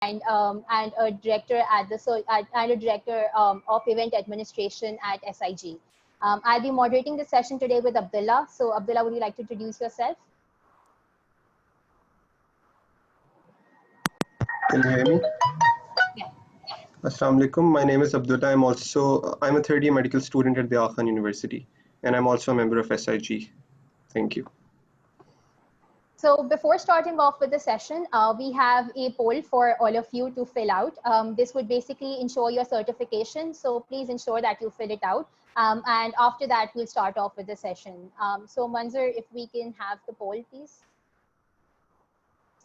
and a director at the and a director of event administration at SIG. I'll be moderating the session today with Abdullah. So Abdullah, would you like to introduce yourself? Can you hear me? Yeah. Assalamu alaikum. My name is Abdullah. I'm a third year medical student at the Khan University, and I'm also a member of SIG. Thank you. So before starting off with the session, we have a poll for all of you to fill out. This would basically ensure your certification. So please ensure that you fill it out. And after that, we'll start off with the session. So Manzur, if we can have the poll, please.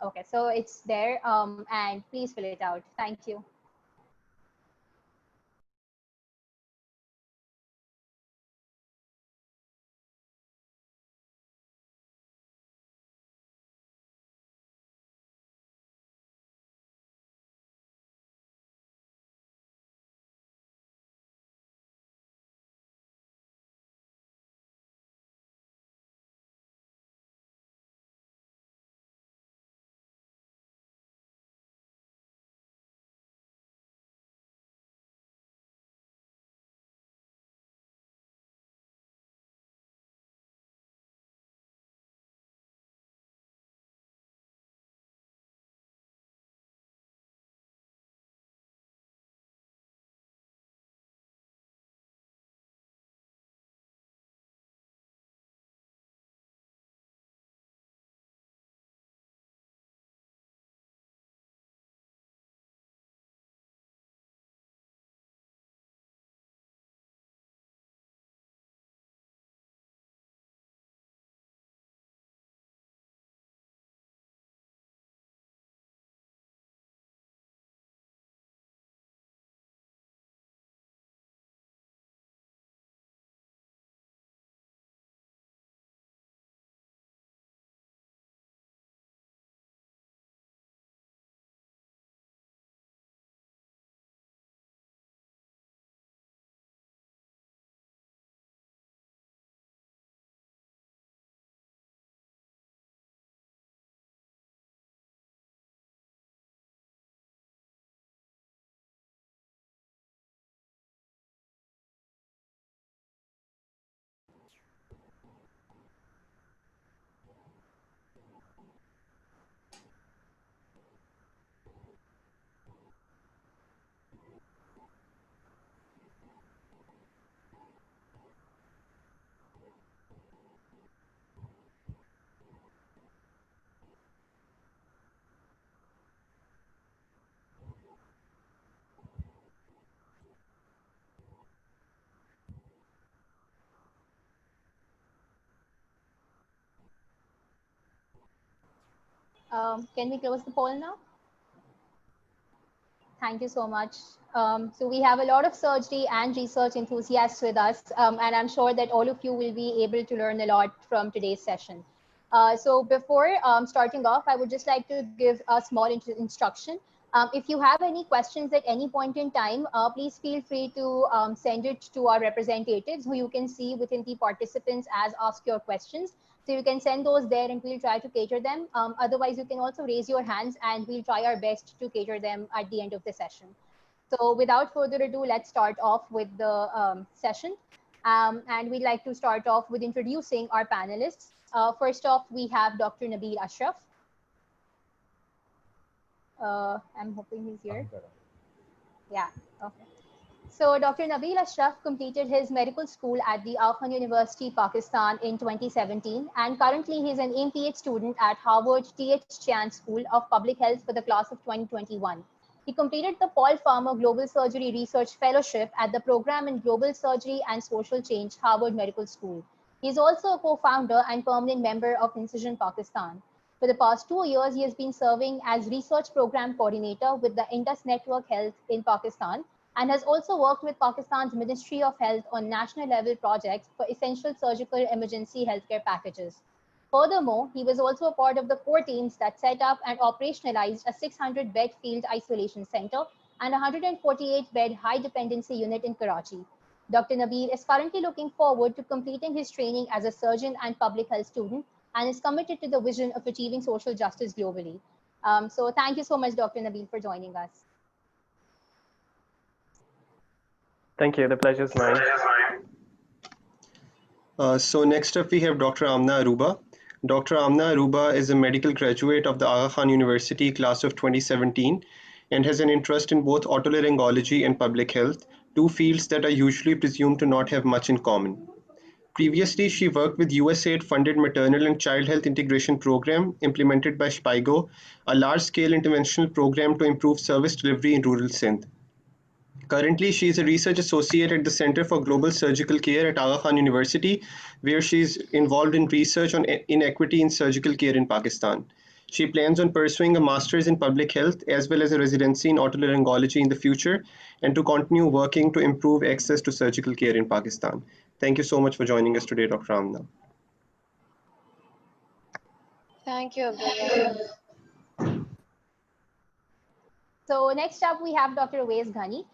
Okay, so it's there, and please fill it out. Thank you. Can we close the poll now? Thank you so much. So we have a lot of surgery and research enthusiasts with us, and I'm sure that all of you will be able to learn a lot from today's session. So before starting off, I would just like to give a small instruction. If you have any questions at any point in time, please feel free to send it to our representatives who you can see within the participants as ask your questions. So you can send those there and we'll try to cater them. Otherwise, you can also raise your hands and we'll try our best to cater them at the end of the session. So without further ado, let's start off with the session. And we'd like to start off with introducing our panelists. First off, we have Dr. Nabil Ashraf. I'm hoping he's here. Yeah, okay. So Dr. Nabil Ashraf completed his medical school at the Khan University, Pakistan in 2017, and currently he's an MPH student at Harvard T.H. Chan School of Public Health for the class of 2021. He completed the Paul Farmer Global Surgery Research Fellowship at the Program in Global Surgery and Social Change, Harvard Medical School. He is also a co-founder and permanent member of Incision Pakistan. For the past 2 years, he has been serving as research program coordinator with the Indus Network Health in Pakistan, and has also worked with Pakistan's Ministry of Health on national level projects for essential surgical emergency healthcare packages. Furthermore, he was also a part of the core teams that set up and operationalized a 600-bed field isolation center and a 148-bed high dependency unit in Karachi. Dr. Nabil is currently looking forward to completing his training as a surgeon and public health student and is committed to the vision of achieving social justice globally. So thank you so much, Dr. Nabil, for joining us. Thank you. The pleasure is mine. So next up we have Dr. Amna Aruba. Dr. Amna Aruba is a medical graduate of the Aga Khan University class of 2017 and has an interest in both otolaryngology and public health, two fields that are usually presumed to not have much in common. Previously, she worked with USAID-funded maternal and child health integration program implemented by SPIGO, a large-scale interventional program to improve service delivery in rural Sindh. Currently, she is a research associate at the Center for Global Surgical Care at Aga Khan University, where she is involved in research on inequity in surgical care in Pakistan. She plans on pursuing a master's in public health as well as a residency in otolaryngology in the future and to continue working to improve access to surgical care in Pakistan. Thank you so much for joining us today, Dr. Amna. Thank you, Abdullah. So next up, we have Dr. Awais Ghani.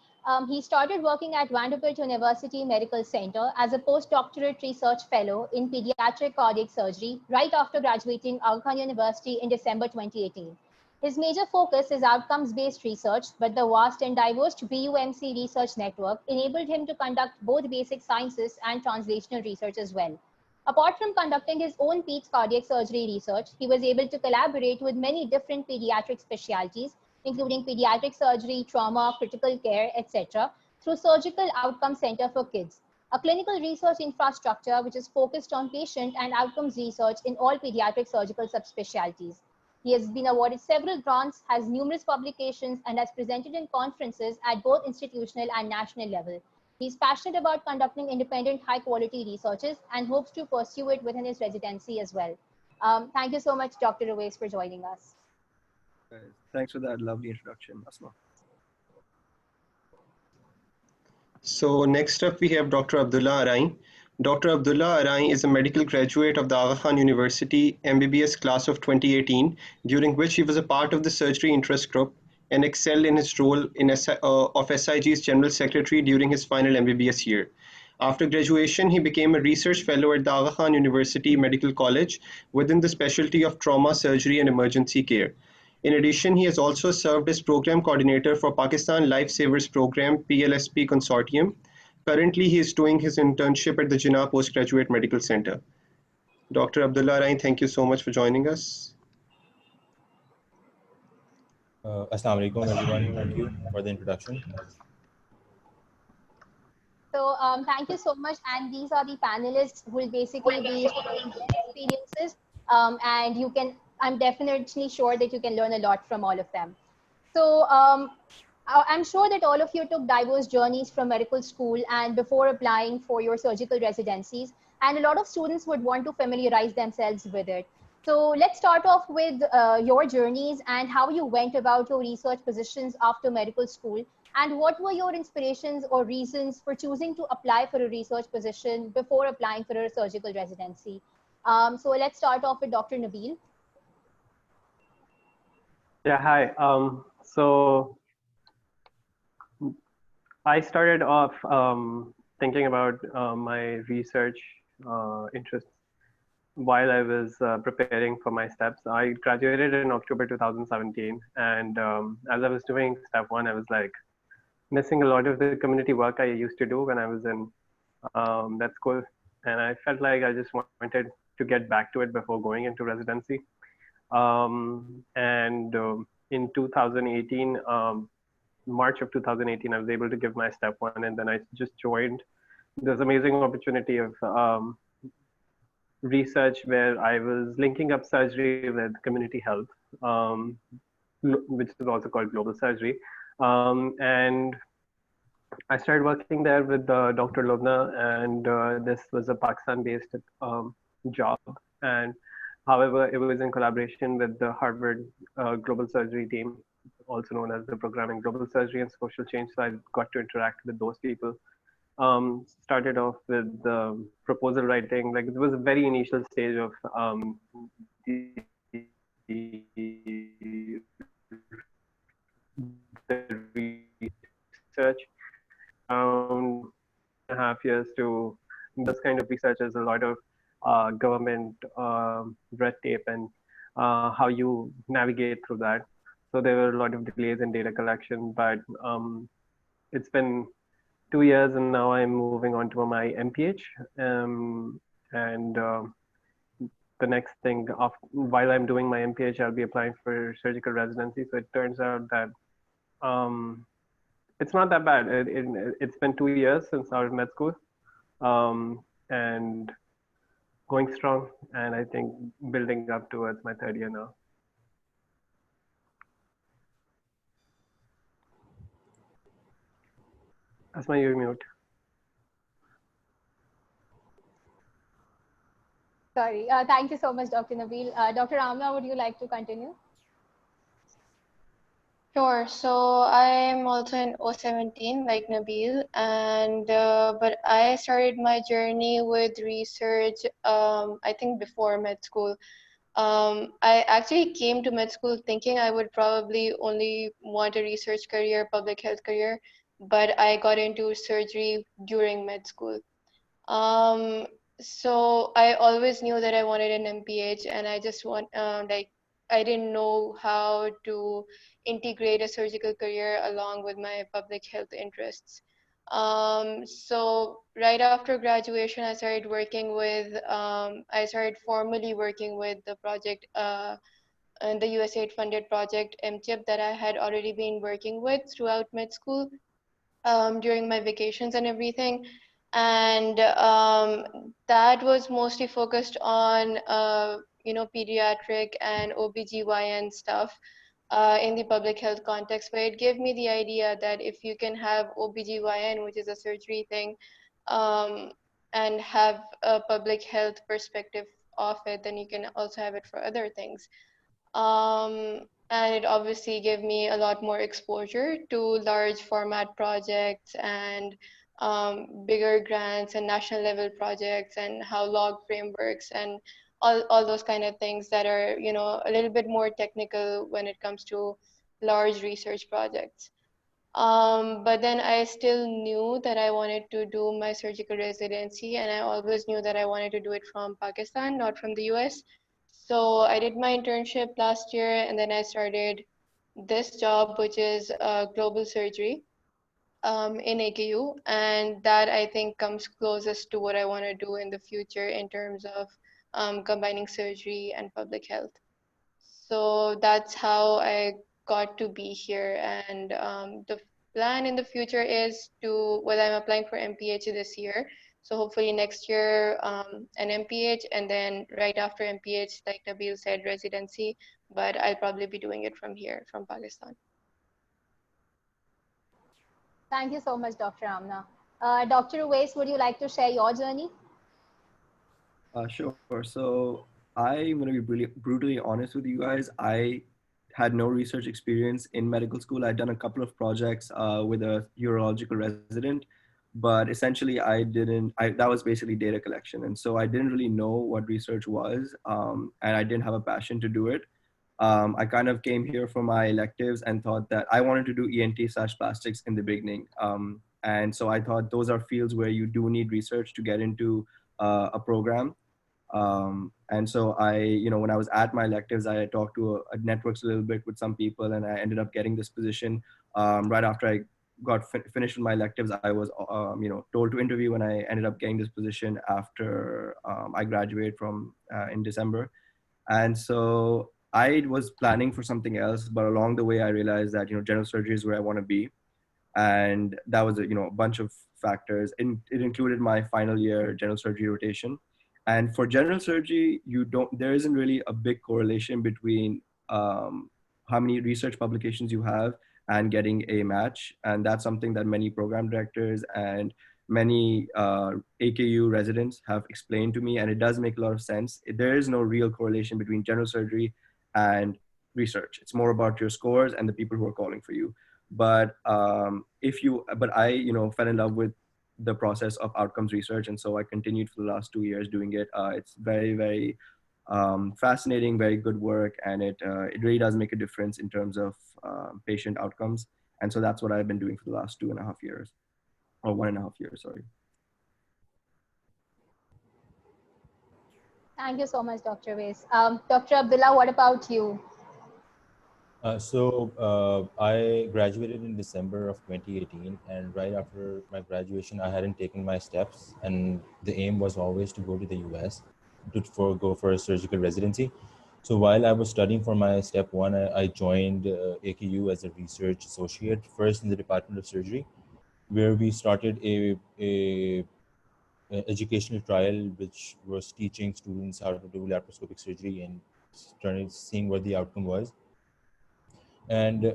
He started working at Vanderbilt University Medical Center as a postdoctorate research fellow in pediatric cardiac surgery right after graduating Aga Khan University in December 2018. His major focus is outcomes-based research, but the vast and diverse BUMC research network enabled him to conduct both basic sciences and translational research as well. Apart from conducting his own peds cardiac surgery research, he was able to collaborate with many different pediatric specialties, including pediatric surgery, trauma, critical care, etc., through Surgical Outcome Center for Kids, a clinical research infrastructure which is focused on patient and outcomes research in all pediatric surgical subspecialties. He has been awarded several grants, has numerous publications, and has presented in conferences at both institutional and national level. He's passionate about conducting independent, high-quality researches and hopes to pursue it within his residency as well. Thank you so much, Dr. Awais, for joining us. Thanks for that lovely introduction, Asma. So next up we have Dr. Abdullah Arain. Dr. Abdullah Arain is a medical graduate of the Aga Khan University MBBS class of 2018, during which he was a part of the surgery interest group and excelled in his role of SIG's General Secretary during his final MBBS year. After graduation, he became a research fellow at the Aga Khan University Medical College within the specialty of trauma, surgery and emergency care. In addition, he has also served as program coordinator for Pakistan Lifesavers Program PLSP Consortium. Currently, he is doing his internship at the Jinnah Postgraduate Medical Center. Dr. Abdullah Arain, thank you so much for joining us. Assalamu alaikum, everyone. Thank you for the introduction. So thank you so much. And these are the panelists who will basically be sharing their experiences. And I'm definitely sure that you can learn a lot from all of them. So I'm sure that all of you took diverse journeys from medical school and before applying for your surgical residencies. And a lot of students would want to familiarize themselves with it. So let's start off with your journeys and how you went about your research positions after medical school. And what were your inspirations or reasons for choosing to apply for a research position before applying for a surgical residency? So let's start off with Dr. Nabil. Yeah, hi. So I started off thinking about my research interests while I was preparing for my steps. I graduated in October 2017, and as I was doing step one, I was like missing a lot of the community work I used to do when I was in that school, and I felt like I just wanted to get back to it before going into residency. In 2018, March of 2018, I was able to give my step one, and then I just joined this amazing opportunity of research where I was linking up surgery with community health, which is also called global surgery. And I started working there with Dr. Lubna, and this was a Pakistan-based job. And however, it was in collaboration with the Harvard Global Surgery team, also known as the Programming Global Surgery and Social Change. So I got to interact with those people. Started off with the proposal writing. Like, it was a very initial stage of the research. Around 2.5 years to this kind of research is a lot of government red tape and how you navigate through that. So there were a lot of delays in data collection, but it's been 2 years, and now I'm moving on to my MPH. And the next thing, while I'm doing my MPH, I'll be applying for surgical residency. So it turns out that it's not that bad. It's been 2 years since I was med school, and going strong. And I think building up towards my third year now. Asma, you're mute. Sorry. Thank you so much, Dr. Nabil. Dr. Amna, would you like to continue? Sure. So I'm also in 017, like Nabil, and but I started my journey with research. I think before med school. I actually came to med school thinking I would probably only want a research career, public health career, but I got into surgery during med school. Um, so I always knew that I wanted an MPH, and I just I didn't know how to integrate a surgical career along with my public health interests. So right after graduation, I started formally working with the project, and the USAID funded project MCHIP that I had already been working with throughout med school, during my vacations and everything. And that was mostly focused on, pediatric and OBGYN stuff, in the public health context, but it gave me the idea that if you can have OBGYN, which is a surgery thing, um, and have a public health perspective of it, then you can also have it for other things. And it obviously gave me a lot more exposure to large format projects and bigger grants and national level projects and how log frameworks and all those kind of things that are, a little bit more technical when it comes to large research projects. But then I still knew that I wanted to do my surgical residency, and I always knew that I wanted to do it from Pakistan, not from the US. So I did my internship last year, and then I started this job, which is global surgery, in AKU. And that I think comes closest to what I want to do in the future in terms of combining surgery and public health. So that's how I got to be here. And the plan in the future is well, I'm applying for MPH this year. So hopefully next year, an MPH, and then right after MPH, like Nabil said, residency. But I'll probably be doing it from here, from Pakistan. Thank you so much, Dr. Amna. Dr. Uwais, would you like to share your journey? Sure. So I'm going to be brutally honest with you guys. I had no research experience in medical school. I'd done a couple of projects with a urological resident, but essentially that was basically data collection. And so I didn't really know what research was, and I didn't have a passion to do it. I kind of came here for my electives and thought that I wanted to do ENT/plastics in the beginning. And so I thought those are fields where you do need research to get into a program. And so when I was at my electives, I talked to networks a little bit with some people, and I ended up getting this position. Right after I got finished with my electives, I was, told to interview, and I ended up getting this position after I graduated from in December. And so I was planning for something else, but along the way, I realized that, general surgery is where I want to be. And that was a bunch of factors. And it included my final year general surgery rotation. And for general surgery, there isn't really a big correlation between how many research publications you have and getting a match. And that's something that many program directors and many AKU residents have explained to me, and it does make a lot of sense. There is no real correlation between general surgery and research. It's more about your scores and the people who are calling for you. But I fell in love with the process of outcomes research, and so I continued for the last 2 years doing it. It's very, very fascinating, very good work, and it really does make a difference in terms of patient outcomes. And so that's what I've been doing for the last 2.5 years, or 1.5 years, sorry. Thank you so much, Dr. Weiss. Dr. Abdullah, what about you? I graduated in December of 2018, and right after my graduation, I hadn't taken my steps, and the aim was always to go to the US to go for a surgical residency. So while I was studying for my step one, I joined AKU as a research associate, first in the Department of Surgery, where we started a educational trial which was teaching students how to do laparoscopic surgery and seeing what the outcome was. And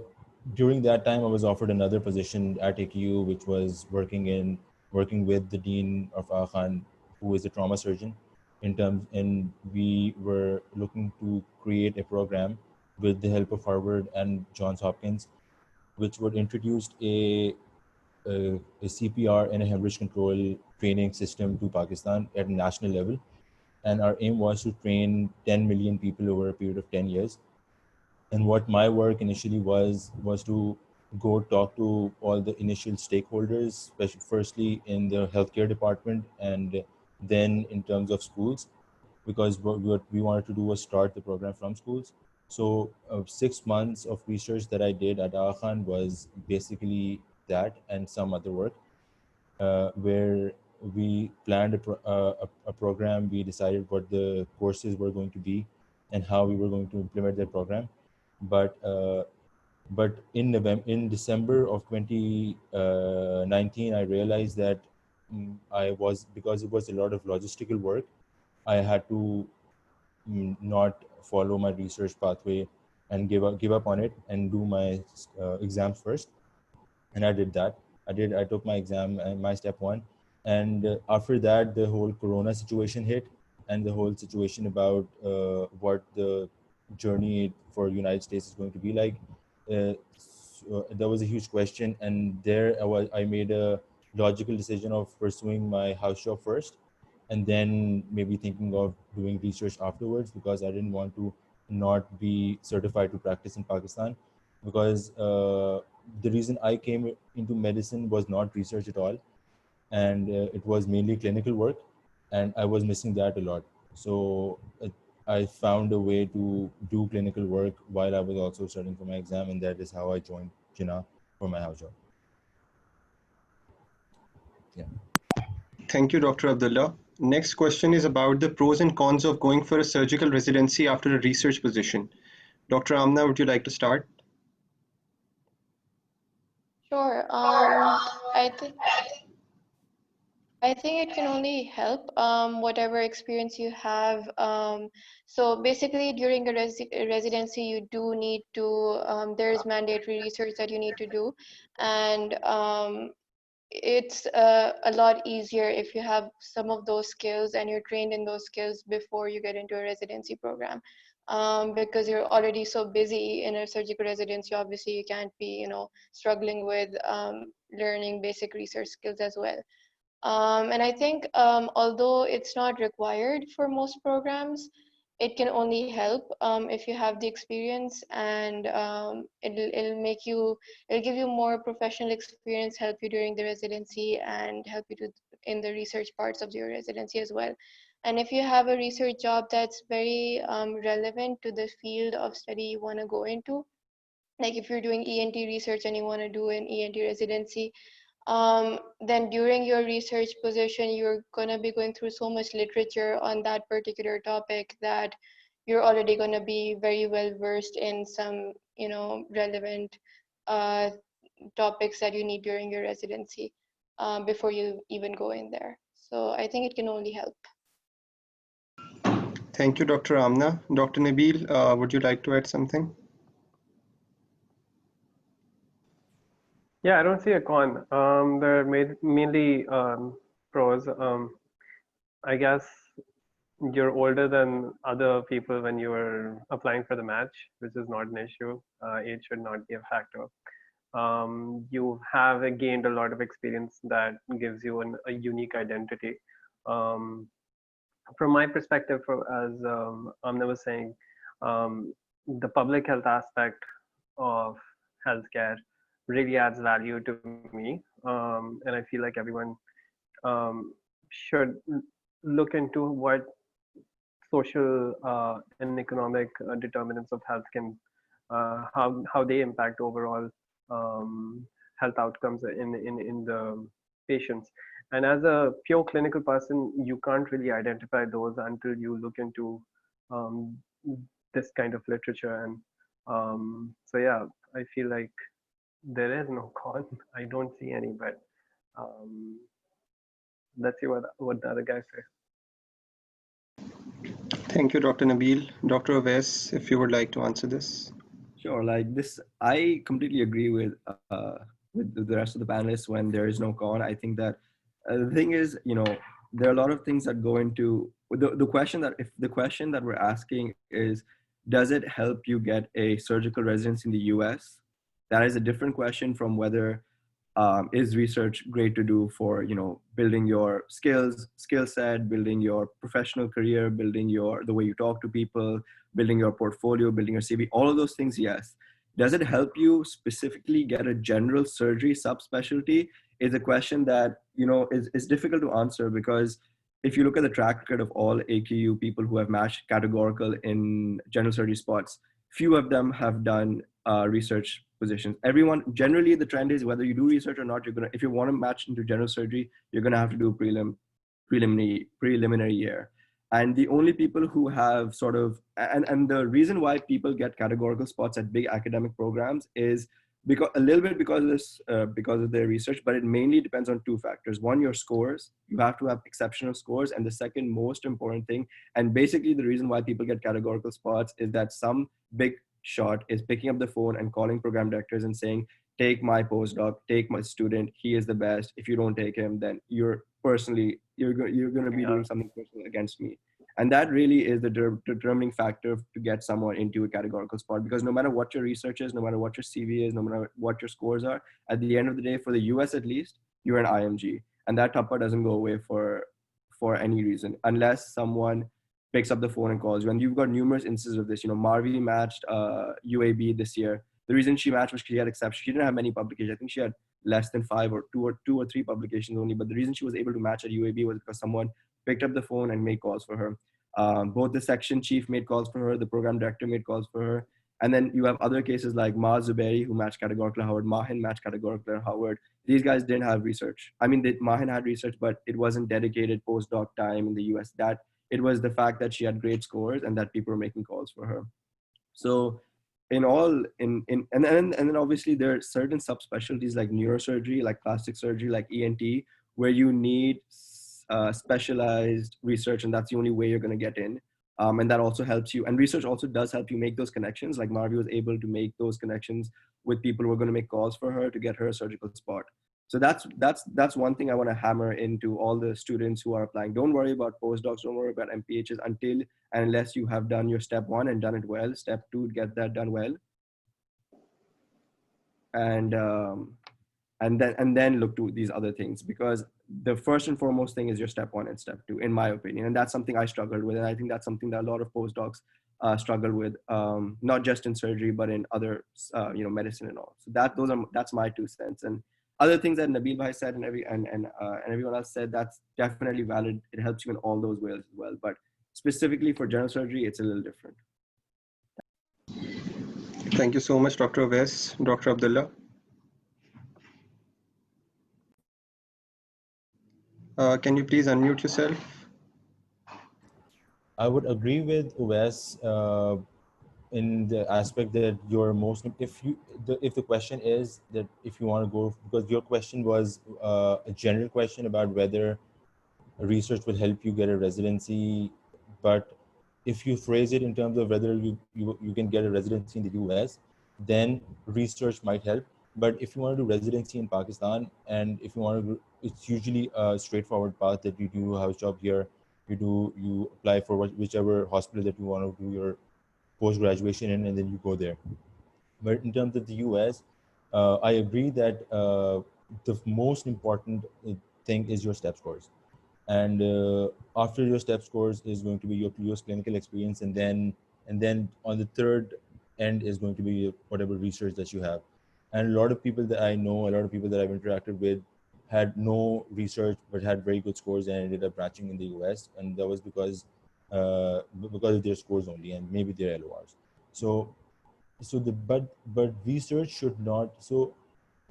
during that time, I was offered another position at AKU, which was working with the dean of Aga Khan, who is a trauma surgeon. And we were looking to create a program with the help of Harvard and Johns Hopkins, which would introduce a CPR and a hemorrhage control training system to Pakistan at a national level. And our aim was to train 10 million people over a period of 10 years. And what my work initially was to go talk to all the initial stakeholders, especially firstly in the healthcare department and then in terms of schools, because what we wanted to do was start the program from schools. So 6 months of research that I did at Aga Khan was basically that and some other work, where we planned a program. We decided what the courses were going to be and how we were going to implement that program. But in December of 2019, I realized that because it was a lot of logistical work, I had to not follow my research pathway and give up on it and do my exams first. And I did that. I took my exam and my step one, and after that the whole corona situation hit, and the whole situation about what the journey for United States is going to be like. So that was a huge question, and I made a logical decision of pursuing my house job first, and then maybe thinking of doing research afterwards, because I didn't want to not be certified to practice in Pakistan, because the reason I came into medicine was not research at all, and it was mainly clinical work, and I was missing that a lot. So I found a way to do clinical work while I was also studying for my exam, and that is how I joined Jinnah for my house job. Yeah. Thank you, Dr. Abdullah. Next question is about the pros and cons of going for a surgical residency after a research position. Dr. Amna, would you like to start? Sure. I think it can only help, whatever experience you have. So basically, during a residency, you do need to, there's mandatory research that you need to do. And it's a lot easier if you have some of those skills and you're trained in those skills before you get into a residency program. Because you're already so busy in a surgical residency, obviously you can't be, struggling with learning basic research skills as well. And I think although it's not required for most programs, it can only help if you have the experience, and it'll give you more professional experience, help you during the residency, and help you in the research parts of your residency as well. And if you have a research job that's very relevant to the field of study you want to go into, like if you're doing ENT research and you want to do an ENT residency, then during your research position, you're going to be going through so much literature on that particular topic that you're already going to be very well versed in some, relevant topics that you need during your residency before you even go in there. So I think it can only help. Thank you, Dr. Amna. Dr. Nabil, would you like to add something? Yeah, I don't see a con. There are mainly pros. I guess you're older than other people when you were applying for the match, which is not an issue. Age should not be a factor. You have gained a lot of experience that gives you a unique identity. From my perspective, as Amna was saying, the public health aspect of healthcare really adds value to me, and I feel like everyone should look into what social and economic determinants of health can how they impact overall health outcomes in the patients. And as a pure clinical person, you can't really identify those until you look into um, this kind of literature. And so yeah, I feel like there is no con. I don't see any, but um, let's see what the other guys say. Thank you, Dr. Nabil. Dr. Oves, if you would like to answer this. Sure, like this, I completely agree with the rest of the panelists when there is no con. I think that the thing is, there are a lot of things that go into the question that if the question that we're asking is, does it help you get a surgical residency in the US? That is a different question from whether is research great to do for building your skill set, building your professional career, building your the way you talk to people, building your portfolio, building your CV, all of those things, yes. Does it help you specifically get a general surgery subspecialty is a question that is difficult to answer, because if you look at the track record of all AQU people who have matched categorical in general surgery spots, few of them have done research positions. Everyone, generally the trend is whether you do research or not, if you want to match into general surgery, you're gonna have to do preliminary year. And the only people who have sort of and the reason why people get categorical spots at big academic programs is because a little bit because of this because of their research, but it mainly depends on two factors. One, your scores. You have to have exceptional scores, and the second most important thing, and basically the reason why people get categorical spots, is that some big shot is picking up the phone and calling program directors and saying, take my postdoc, take my student, he is the best. If you don't take him, then you're going to be doing something personal against me. And that really is the determining factor to get someone into a categorical spot, because no matter what your research is, no matter what your CV is, no matter what your scores are, at the end of the day, for the US at least, you're an IMG. And that tupper doesn't go away for any reason, unless someone picks up the phone and calls you. And you've got numerous instances of this. Marvi matched UAB this year. The reason she matched was she had exceptions. She didn't have many publications. I think she had less than two or three publications only. But the reason she was able to match at UAB was because someone picked up the phone and made calls for her. Both the section chief made calls for her, the program director made calls for her. And then you have other cases like Ma Zubairi, who matched categorical at Howard, Mahin matched categorical at Howard. These guys didn't have research. I mean, Mahin had research, but it wasn't dedicated postdoc time in the US. That it was the fact that she had great scores and that people were making calls for her. So and then obviously there are certain subspecialties like neurosurgery, like plastic surgery, like ENT, where you need specialized research, and that's the only way you're going to get in. And that also helps you. And research also does help you make those connections. Like Marvi was able to make those connections with people who are going to make calls for her to get her a surgical spot. So that's one thing I want to hammer into all the students who are applying. Don't worry about postdocs, don't worry about MPHs until and unless you have done your step one and done it well. Step two, get that done well. And then look to these other things, because the first and foremost thing is your step one and step two, in my opinion. And that's something I struggled with. And I think that's something that a lot of postdocs struggle with, not just in surgery, but in other, medicine and all. So that's my 2 cents. And other things that Nabil Bhai said and everyone else said, that's definitely valid. It helps you in all those ways as well. But specifically for general surgery, it's a little different. Thank you so much, Dr. Oves. Dr. Abdullah. Can you please unmute yourself? I would agree with Uwais in the aspect that you're most, if the question is that if you want to go, because your question was a general question about whether research will help you get a residency, but if you phrase it in terms of whether you can get a residency in the US, then research might help. But if you want to do residency in Pakistan, and if you want to, it's usually a straightforward path that you do have a job here, you apply for whichever hospital that you want to do your post-graduation in, and then you go there. But in terms of the US, I agree that the most important thing is your step scores. And after your step scores is going to be your previous clinical experience, and then on the third end is going to be whatever research that you have. And a lot of people that I know, a lot of people that I've interacted with, had no research but had very good scores and ended up branching in the US. And that was because because of their scores only and maybe their LORs. So but research should not, so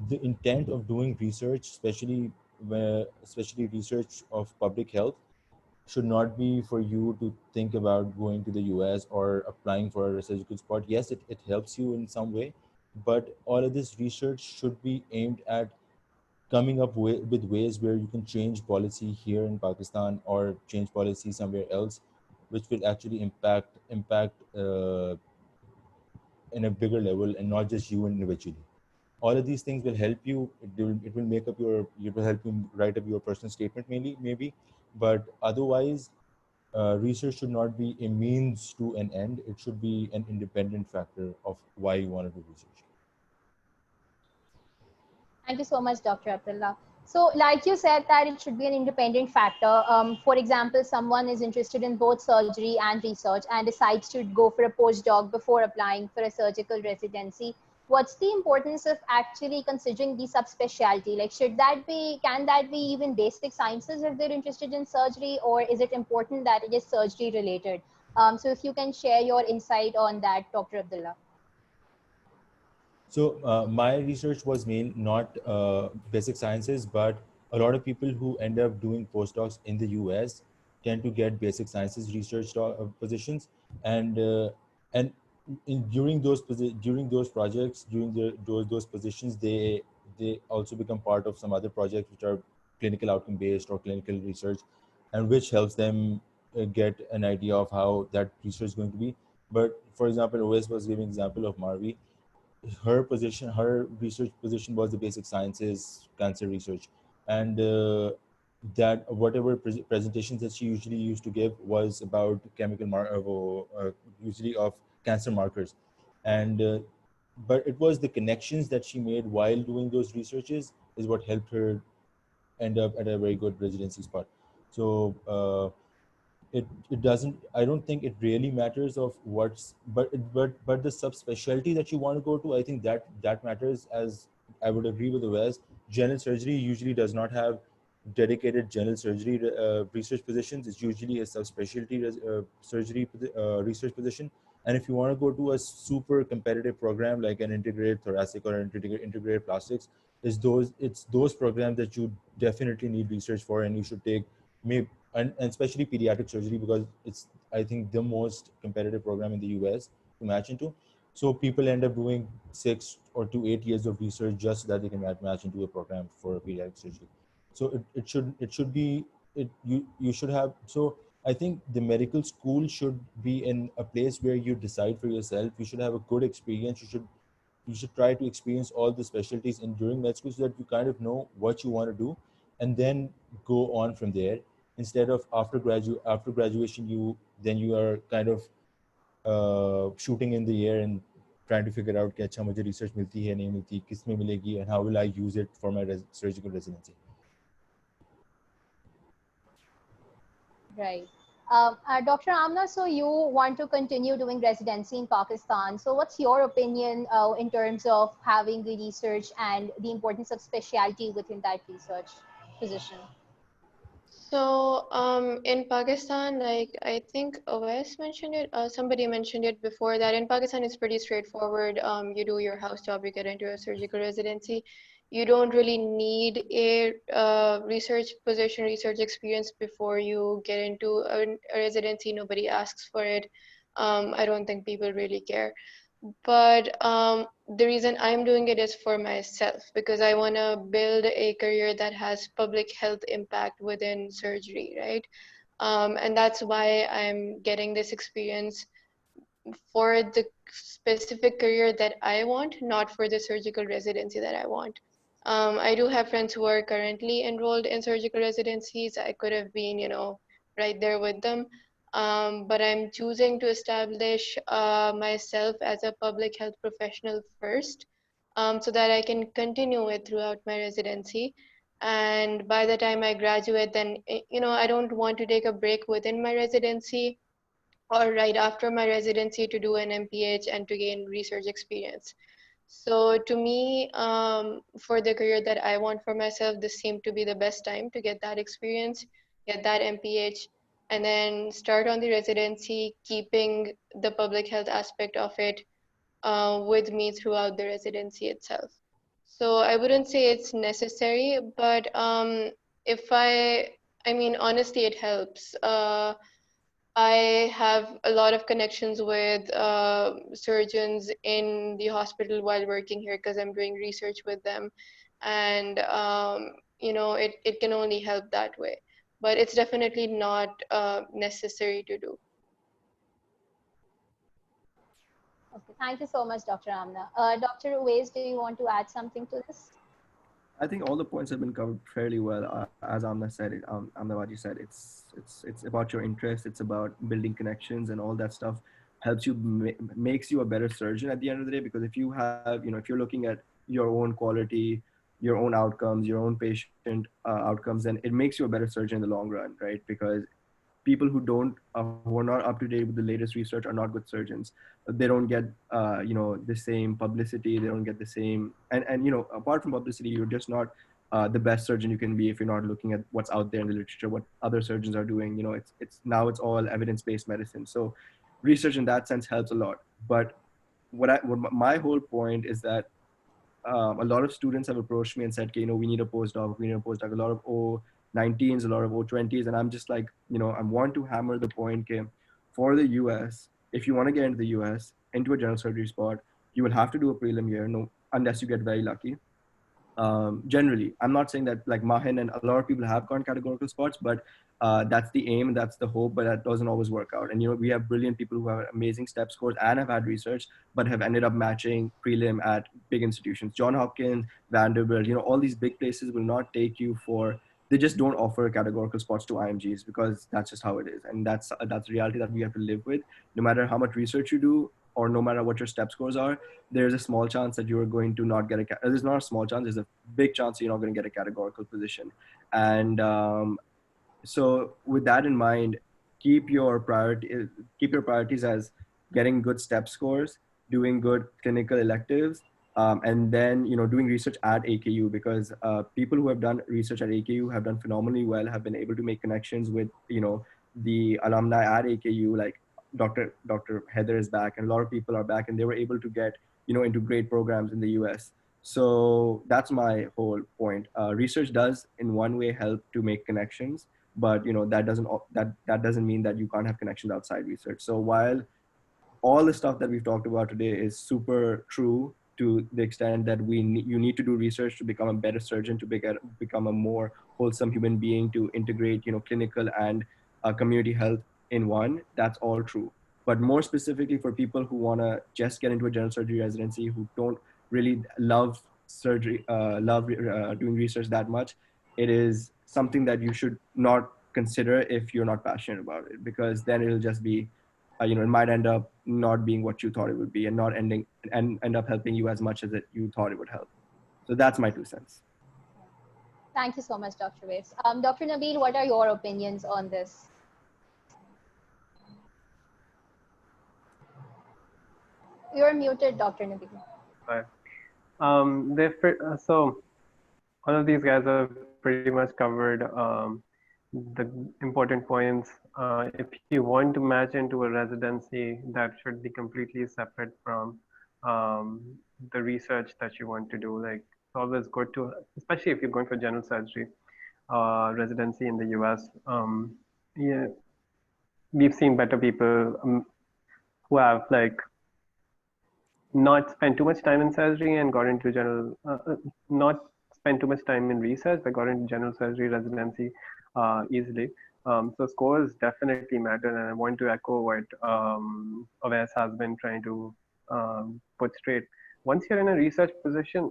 the intent of doing research, especially research of public health, should not be for you to think about going to the US or applying for a surgical spot. Yes, it helps you in some way, but all of this research should be aimed at coming up with ways where you can change policy here in Pakistan or change policy somewhere else, which will actually impact in a bigger level and not just you individually. All of these things will help you. It will make up your, it will help you write up your personal statement mainly, maybe, but otherwise, research should not be a means to an end. It should be an independent factor of why you want to do research. Thank you so much, Dr. Abdullah. So, like you said, that it should be an independent factor. For example, someone is interested in both surgery and research and decides to go for a postdoc before applying for a surgical residency. What's the importance of actually considering the subspecialty? Like, can that be even basic sciences if they're interested in surgery, or is it important that it is surgery related? So, if you can share your insight on that, Dr. Abdullah. So my research was not basic sciences, but a lot of people who end up doing postdocs in the US tend to get basic sciences research positions, and during those projects, during those positions, they also become part of some other projects which are clinical outcome based or clinical research, and which helps them get an idea of how that research is going to be. But for example, OS was giving example of Marvi. Her research position was the basic sciences cancer research, and that whatever presentations that she usually used to give was about usually of cancer markers, and but it was the connections that she made while doing those researches is what helped her end up at a very good residency spot. So it doesn't, I don't think it really matters of what's, but the subspecialty that you want to go to, I think that matters. As I would agree with the West, general surgery usually does not have dedicated general surgery research positions. It's usually a subspecialty surgery research position. And if you want to go to a super competitive program like an integrated thoracic or integrated plastics, it's those programs that you definitely need research for, and you should take maybe, and especially pediatric surgery, because it's, I think, the most competitive program in the US to match into. So people end up doing 6 or to 8 years of research just so that they can match into a program for pediatric surgery. So it should be, you should have, so I think the medical school should be in a place where you decide for yourself. You should have a good experience. You should try to experience all the specialties in during med school, so that you kind of know what you want to do, and then go on from there, instead of after graduation you are kind of shooting in the air and trying to figure out कि अच्छा मुझे research मिलती है नहीं मिलती, किस में मिलेगी, and how will I use it for my surgical residency. Right. Dr. Amna, so you want to continue doing residency in Pakistan. So what's your opinion in terms of having the research and the importance of specialty within that research position? So in Pakistan, like I think OS mentioned it, somebody mentioned it before, that in Pakistan it's pretty straightforward. You do your house job, you get into a surgical residency. You don't really need a research position, research experience before you get into a residency. Nobody asks for it. I don't think people really care. But the reason I'm doing it is for myself, because I want to build a career that has public health impact within surgery, right? And that's why I'm getting this experience for the specific career that I want, not for the surgical residency that I want. I do have friends who are currently enrolled in surgical residencies. I could have been, right there with them. But I'm choosing to establish myself as a public health professional first, so that I can continue it throughout my residency. And by the time I graduate, then, I don't want to take a break within my residency or right after my residency to do an MPH and to gain research experience. So to me, for the career that I want for myself, this seemed to be the best time to get that experience, get that MPH, and then start on the residency, keeping the public health aspect of it with me throughout the residency itself. So I wouldn't say it's necessary, but if I mean, honestly, it helps. I have a lot of connections with surgeons in the hospital while working here because I'm doing research with them, and it can only help that way. But it's definitely not necessary to do. Okay, thank you so much, Dr. Amna. Dr. Uwais, do you want to add something to this? I think all the points have been covered fairly well. As Amna said, Amnawaji said, it's about your interest. It's about building connections, and all that stuff helps you makes you a better surgeon at the end of the day. Because if you have, if you're looking at your own quality, your own outcomes, your own patient outcomes, then it makes you a better surgeon in the long run, right? Because people who are not up to date with the latest research are not good surgeons. They don't get the same publicity. They don't get the same, and apart from publicity, you're just not the best surgeon you can be if you're not looking at what's out there in the literature, what other surgeons are doing. It's now it's all evidence-based medicine, so research in that sense helps a lot. But what my whole point is that a lot of students have approached me and said, okay, we need a postdoc, we need a postdoc, a lot of O19s, a lot of O20s. And I'm just like, I want to hammer the point, okay, for the US, if you want to get into the US, into a general surgery spot, you will have to do a prelim year, no, unless you get very lucky. Generally, I'm not saying that like Mahin and a lot of people have gone categorical spots, but that's the aim, that's the hope, but that doesn't always work out. And we have brilliant people who have amazing step scores and have had research, but have ended up matching prelim at big institutions. John Hopkins, Vanderbilt, all these big places will not take you for. They just don't offer categorical spots to IMGs because that's just how it is, and that's the reality that we have to live with. No matter how much research you do, or no matter what your step scores are, there's a small chance that you're going to not get there's not a small chance, there's a big chance you're not going to get a categorical position. And so with that in mind, keep your priorities as getting good step scores, doing good clinical electives, and then doing research at AKU, because people who have done research at AKU have done phenomenally well, have been able to make connections with the alumni at AKU, like Dr. Heather is back, and a lot of people are back, and they were able to get into great programs in the US. So that's my whole point. Research does in one way help to make connections, but that doesn't mean that you can't have connections outside research. So while all the stuff that we've talked about today is super true to the extent that you need to do research to become a better surgeon, to become a more wholesome human being, to integrate clinical and community health in one. That's all true. But more specifically for people who want to just get into a general surgery residency, who don't really love surgery, love doing research that much, it is something that you should not consider if you're not passionate about it, because then it'll just be it might end up not being what you thought it would be, and not end up helping you as much as you thought it would help. So that's my 2 cents. Thank you so much, Dr. Waves. Dr. Nabil, what are your opinions on this? You're muted, Dr. Nabil. So all of these guys have pretty much covered the important points. If you want to match into a residency, that should be completely separate from the research that you want to do. Like, it's always good to, especially if you're going for general surgery residency in the US. Yeah, we've seen better people who have like not spent too much time in surgery and got into general, not spent too much time in research, but got into general surgery residency easily. So scores definitely matter, and I want to echo what Aves has been trying to put straight. Once you're in a research position,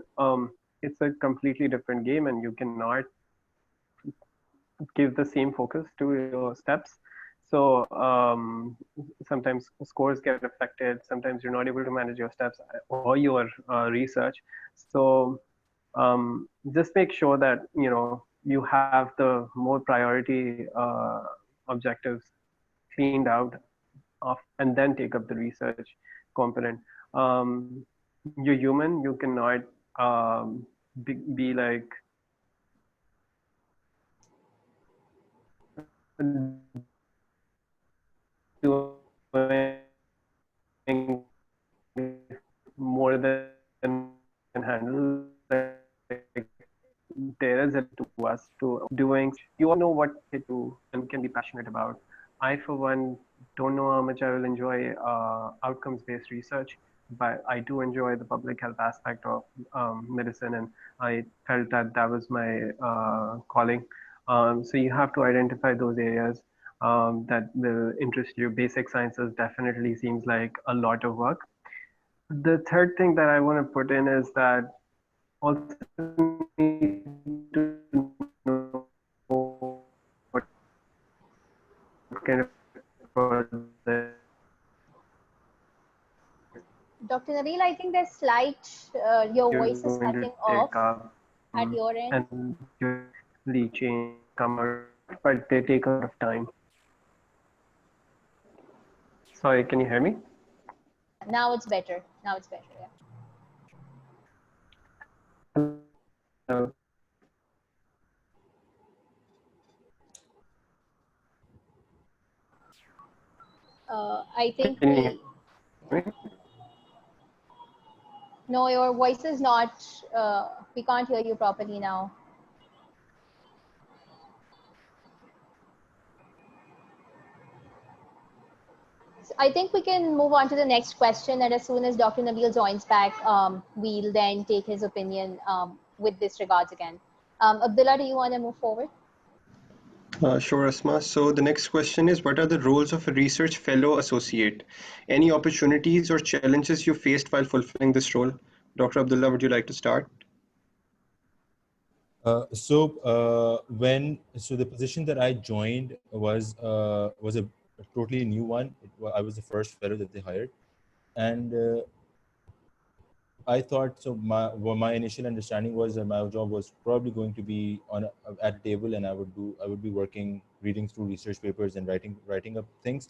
it's a completely different game, and you cannot give the same focus to your steps. So sometimes scores get affected. Sometimes you're not able to manage your steps or your research. So just make sure that you have the more priority objectives cleaned out of, and then take up the research component. You're human. You cannot be like more than can handle. Like, there is a limit to us to doing. You all know what you do and can be passionate about. I, for one, don't know how much I will enjoy outcomes-based research, but I do enjoy the public health aspect of medicine, and I felt that that was my calling. So you have to identify those areas that will interest you. Basic sciences definitely seems like a lot of work. The third thing that I want to put in is that also need to know what kind of Dr. Nabil, I think there's slight, your you're voice is going to cutting take off up, at your end. and you change come out, but they take a lot of time. Sorry, can you hear me? Now it's better. Now it's better. Yeah. Uh, I think can you hear me? no, your voice is not. We can't hear you properly now. I think we can move on to the next question, and as soon as Dr. Nabil joins back, we'll then take his opinion with this regards again. Abdullah, do you want to move forward? Sure, Asma. So the next question is, what are the roles of a research fellow associate? Any opportunities or challenges you faced while fulfilling this role? Dr. Abdullah, would you like to start? So the position that I joined was a totally new one. I was the first fellow that they hired, and I thought so. My initial understanding was that my job was probably going to be at a table, and I would be working, reading through research papers and writing up things.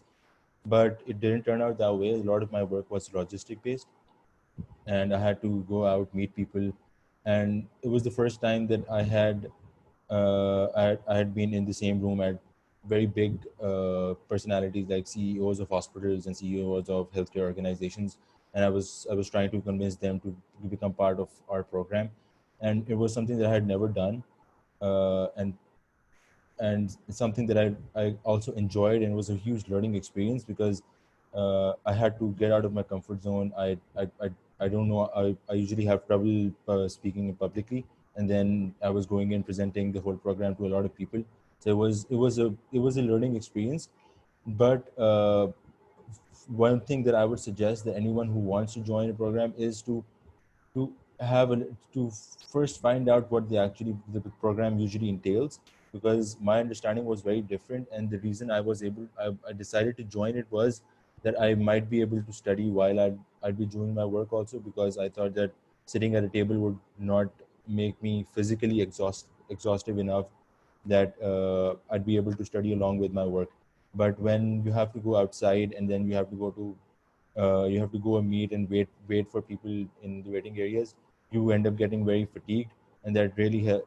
But it didn't turn out that way. A lot of my work was logistic based, and I had to go out, meet people, and it was the first time that I had been in the same room at very big personalities like CEOs of hospitals and CEOs of healthcare organizations, and I was trying to convince them to become part of our program, and it was something that I had never done, uh, and and it's something that I also enjoyed, and it was a huge learning experience because I had to get out of my comfort zone. I don't know. I usually have trouble speaking publicly, and then I was going and presenting the whole program to a lot of people. So it was a learning experience. But one thing that I would suggest that anyone who wants to join a program is to have a to first find out what the program usually entails, because my understanding was very different, and the reason I decided to join it was that I might be able to study while I'd be doing my work also, because I thought that sitting at a table would not make me physically exhaustive enough that I'd be able to study along with my work. But when you have to go outside, and then you have to go and meet and wait for people in the waiting areas, you end up getting very fatigued, and that really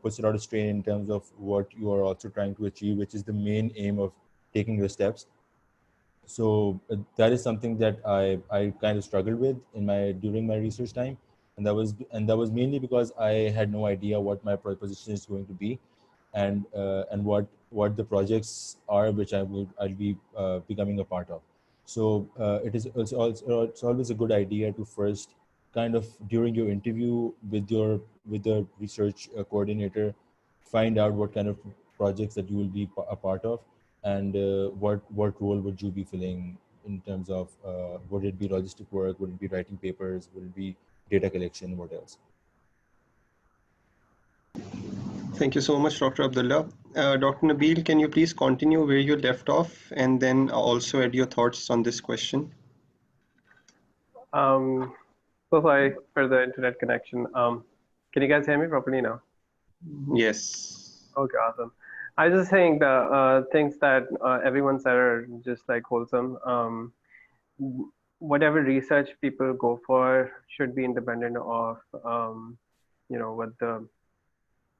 puts a lot of strain in terms of what you are also trying to achieve, which is the main aim of taking your steps. So that is something that I kind of struggled with during my research time, and that was mainly because I had no idea what my position is going to be, and what the projects are which I'll be becoming a part of. So it's always a good idea to first kind of during your interview with the research coordinator, find out what kind of projects that you will be a part of, and what role would you be filling in terms of would it be logistic work, would it be writing papers, would it be data collection, what else? Thank you so much, Dr. Abdullah. Dr. Nabil, can you please continue where you left off and then also add your thoughts on this question? So sorry for the internet connection. Can you guys hear me properly now? Yes. Okay, awesome. I was just saying the things that everyone said are just like wholesome. Whatever research people go for should be independent of, what the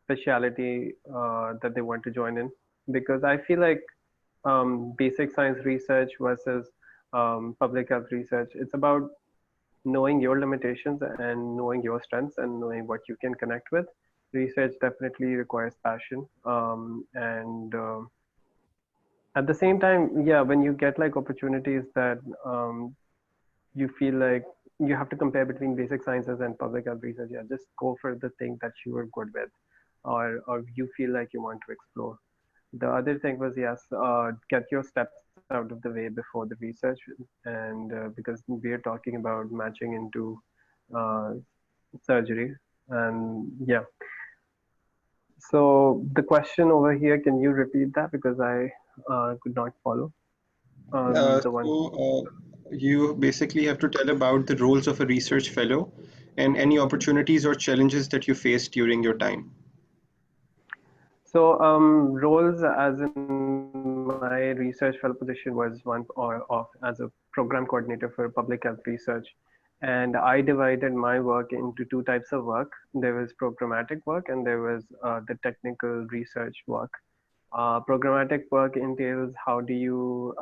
speciality that they want to join in. Because I feel like basic science research versus public health research. It's about knowing your limitations and knowing your strengths and knowing what you can connect with. Research definitely requires passion, and at the same time, yeah, when you get like opportunities that you feel like you have to compare between basic sciences and public health research, yeah, just go for the thing that you are good with, or you feel like you want to explore. The other thing was, yes, get your steps out of the way before the research, and because we're talking about matching into uh, surgery, and yeah. So the question over here, can you repeat that because I could not follow the one. You basically have to tell about the roles of a research fellow and any opportunities or challenges that you faced during your time. So roles as in my research fellow position was one or of as a program coordinator for public health research, and I divided my work into two types of work. There was programmatic work and there was the technical research work. Programmatic work entails how do you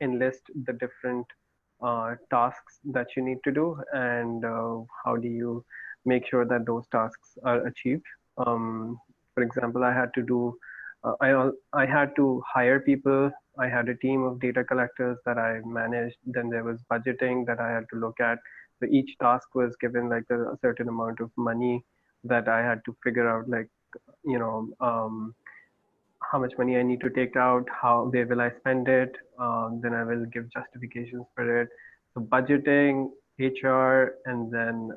enlist the different tasks that you need to do, and how do you make sure that those tasks are achieved. For example, I had to do, I had to hire people. I had a team of data collectors that I managed. Then there was budgeting that I had to look at. So each task was given like a certain amount of money that I had to figure out, like, you know, how much money I need to take out, how where will I spend it, then I will give justifications for it. So budgeting, HR, and then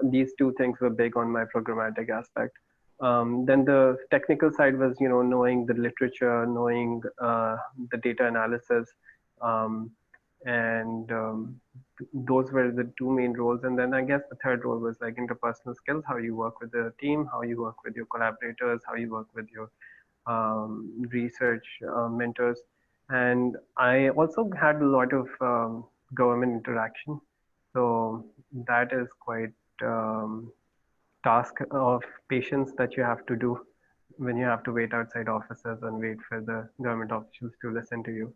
these two things were big on my programmatic aspect. Then the technical side was knowing the literature, knowing the data analysis, um, and those were the two main roles. And then I guess the third role was like interpersonal skills, how you work with the team, how you work with your collaborators, how you work with your research mentors. And I also had a lot of government interaction. So that is quite task of patience that you have to do when you have to wait outside offices and wait for the government officials to listen to you.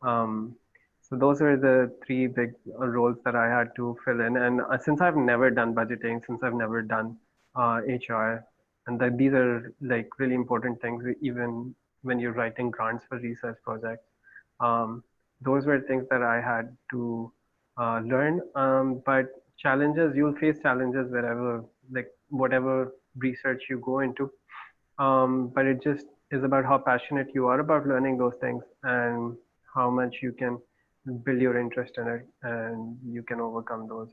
Um, so those were the three big roles that I had to fill in. And since I've never done budgeting, since I've never done HR, and that these are like really important things, even when you're writing grants for research projects. Um, those were things that I had to learn. But challenges, you'll face challenges wherever, like whatever research you go into. But it just is about how passionate you are about learning those things and how much you can build your interest in it and you can overcome those.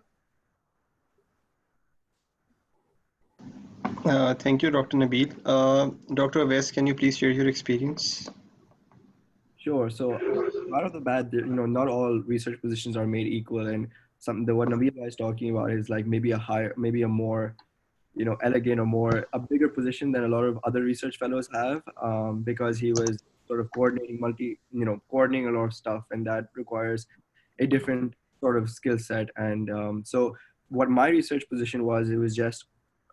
Thank you, Dr. Nabil. Dr. West, can you please share your experience? Sure. So right off the bat, not all research positions are made equal, and something the what Naveen is talking about is like maybe a higher, maybe a more, elegant or more a bigger position than a lot of other research fellows have, because he was sort of coordinating a lot of stuff, and that requires a different sort of skill set. And so what my research position was, it was just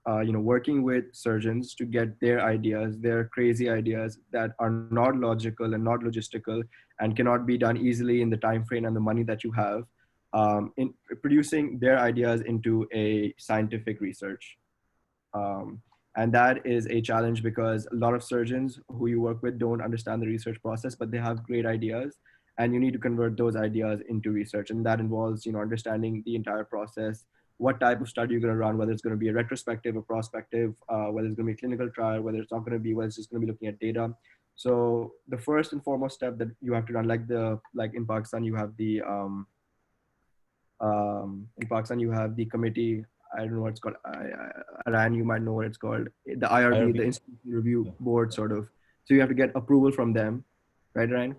working with surgeons to get their ideas, their crazy ideas that are not logical and not logistical and cannot be done easily in the time frame and the money that you have, in producing their ideas into a scientific research. Um, and that is a challenge because a lot of surgeons who you work with don't understand the research process, but they have great ideas, and you need to convert those ideas into research. And that involves, understanding the entire process, what type of study you're going to run, whether it's going to be a retrospective or prospective, whether it's going to be a clinical trial, whether it's not going to be, whether it's just going to be looking at data. So the first and foremost step that you have to run, like in Pakistan, you have the committee. I don't know what it's called. Ryan, you might know what it's called. The IRB, IRB. the Institution Review Board, sort of. So you have to get approval from them, right, Ryan?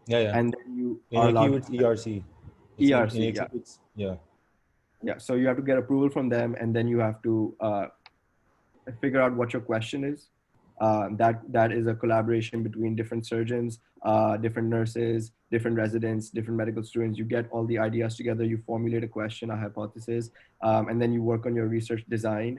Yeah. And then you In are AQ, allowed. it's ERC. ERC, In AQ, yeah. it's, yeah. Yeah. So you have to get approval from them, and then you have to figure out what your question is. That is a collaboration between different surgeons, different nurses, different residents, different medical students. You get all the ideas together, you formulate a question, a hypothesis, and then you work on your research design.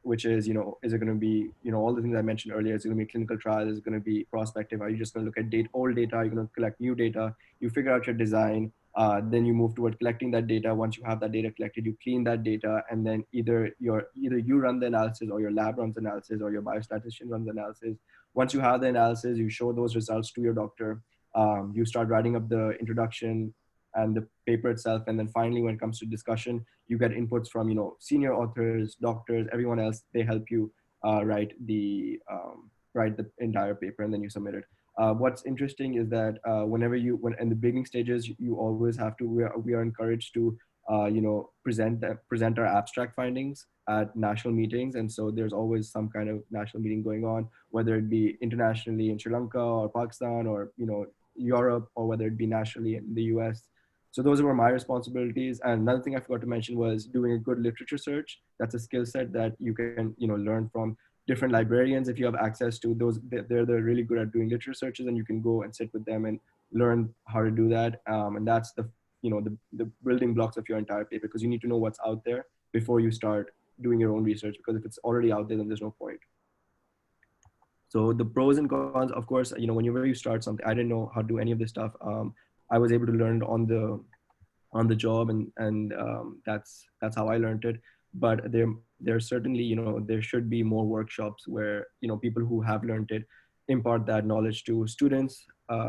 which is, is it going to be, all the things I mentioned earlier? Is it going to be clinical trials? Is it going to be prospective? Are you just going to look at old data? Are you going to collect new data? You figure out your design. Then you move toward collecting that data. Once you have that data collected, you clean that data, and then either you run the analysis, or your lab runs analysis, or your biostatistician runs analysis. Once you have the analysis, you show those results to your doctor. You start writing up the introduction and the paper itself, and then finally, when it comes to discussion, you get inputs from senior authors, doctors, everyone else. They help you write the entire paper, and then you submit it. What's interesting is that when in the beginning stages, you always have to, we are encouraged to present our abstract findings at national meetings. And so there's always some kind of national meeting going on, whether it be internationally in Sri Lanka or Pakistan, or Europe, or whether it be nationally in the US. So those were my responsibilities. And another thing I forgot to mention was doing a good literature search. That's a skill set that you can learn from different librarians. If you have access to those, they're really good at doing literature searches, and you can go and sit with them and learn how to do that. And that's the building blocks of your entire paper, because you need to know what's out there before you start doing your own research, because if it's already out there, then there's no point. So the pros and cons, of course, whenever you start something, I didn't know how to do any of this stuff. I was able to learn on the job, and that's how I learned it. But there certainly, there should be more workshops where people who have learned it impart that knowledge to students,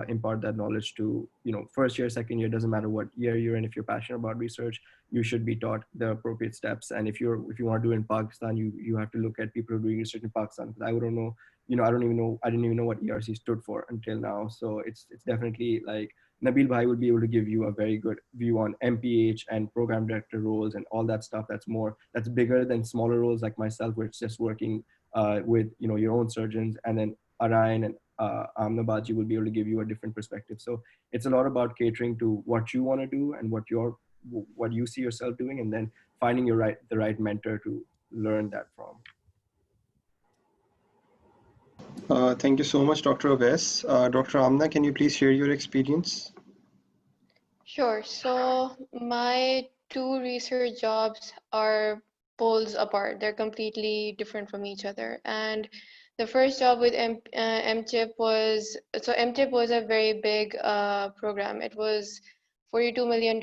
impart that knowledge to first year, second year, doesn't matter what year you're in. If you're passionate about research, you should be taught the appropriate steps. And if you want to do it in Pakistan, you have to look at people who are doing research in Pakistan, because I don't know, I didn't even know what ERC stood for until now. So it's definitely like, Nabil Bhai would be able to give you a very good view on MPH and program director roles and all that stuff. That's bigger than smaller roles like myself, where it's just working with your own surgeons. And then Arayan and Amnabaji will be able to give you a different perspective. So it's a lot about catering to what you want to do and what you see yourself doing, and then finding the right mentor to learn that from. Thank you so much, Dr. Oves. Dr. Amna, can you please share your experience? Sure. So my two research jobs are poles apart. They're completely different from each other. And the first job with MChip was, so MChip was a very big program. It was $42 million.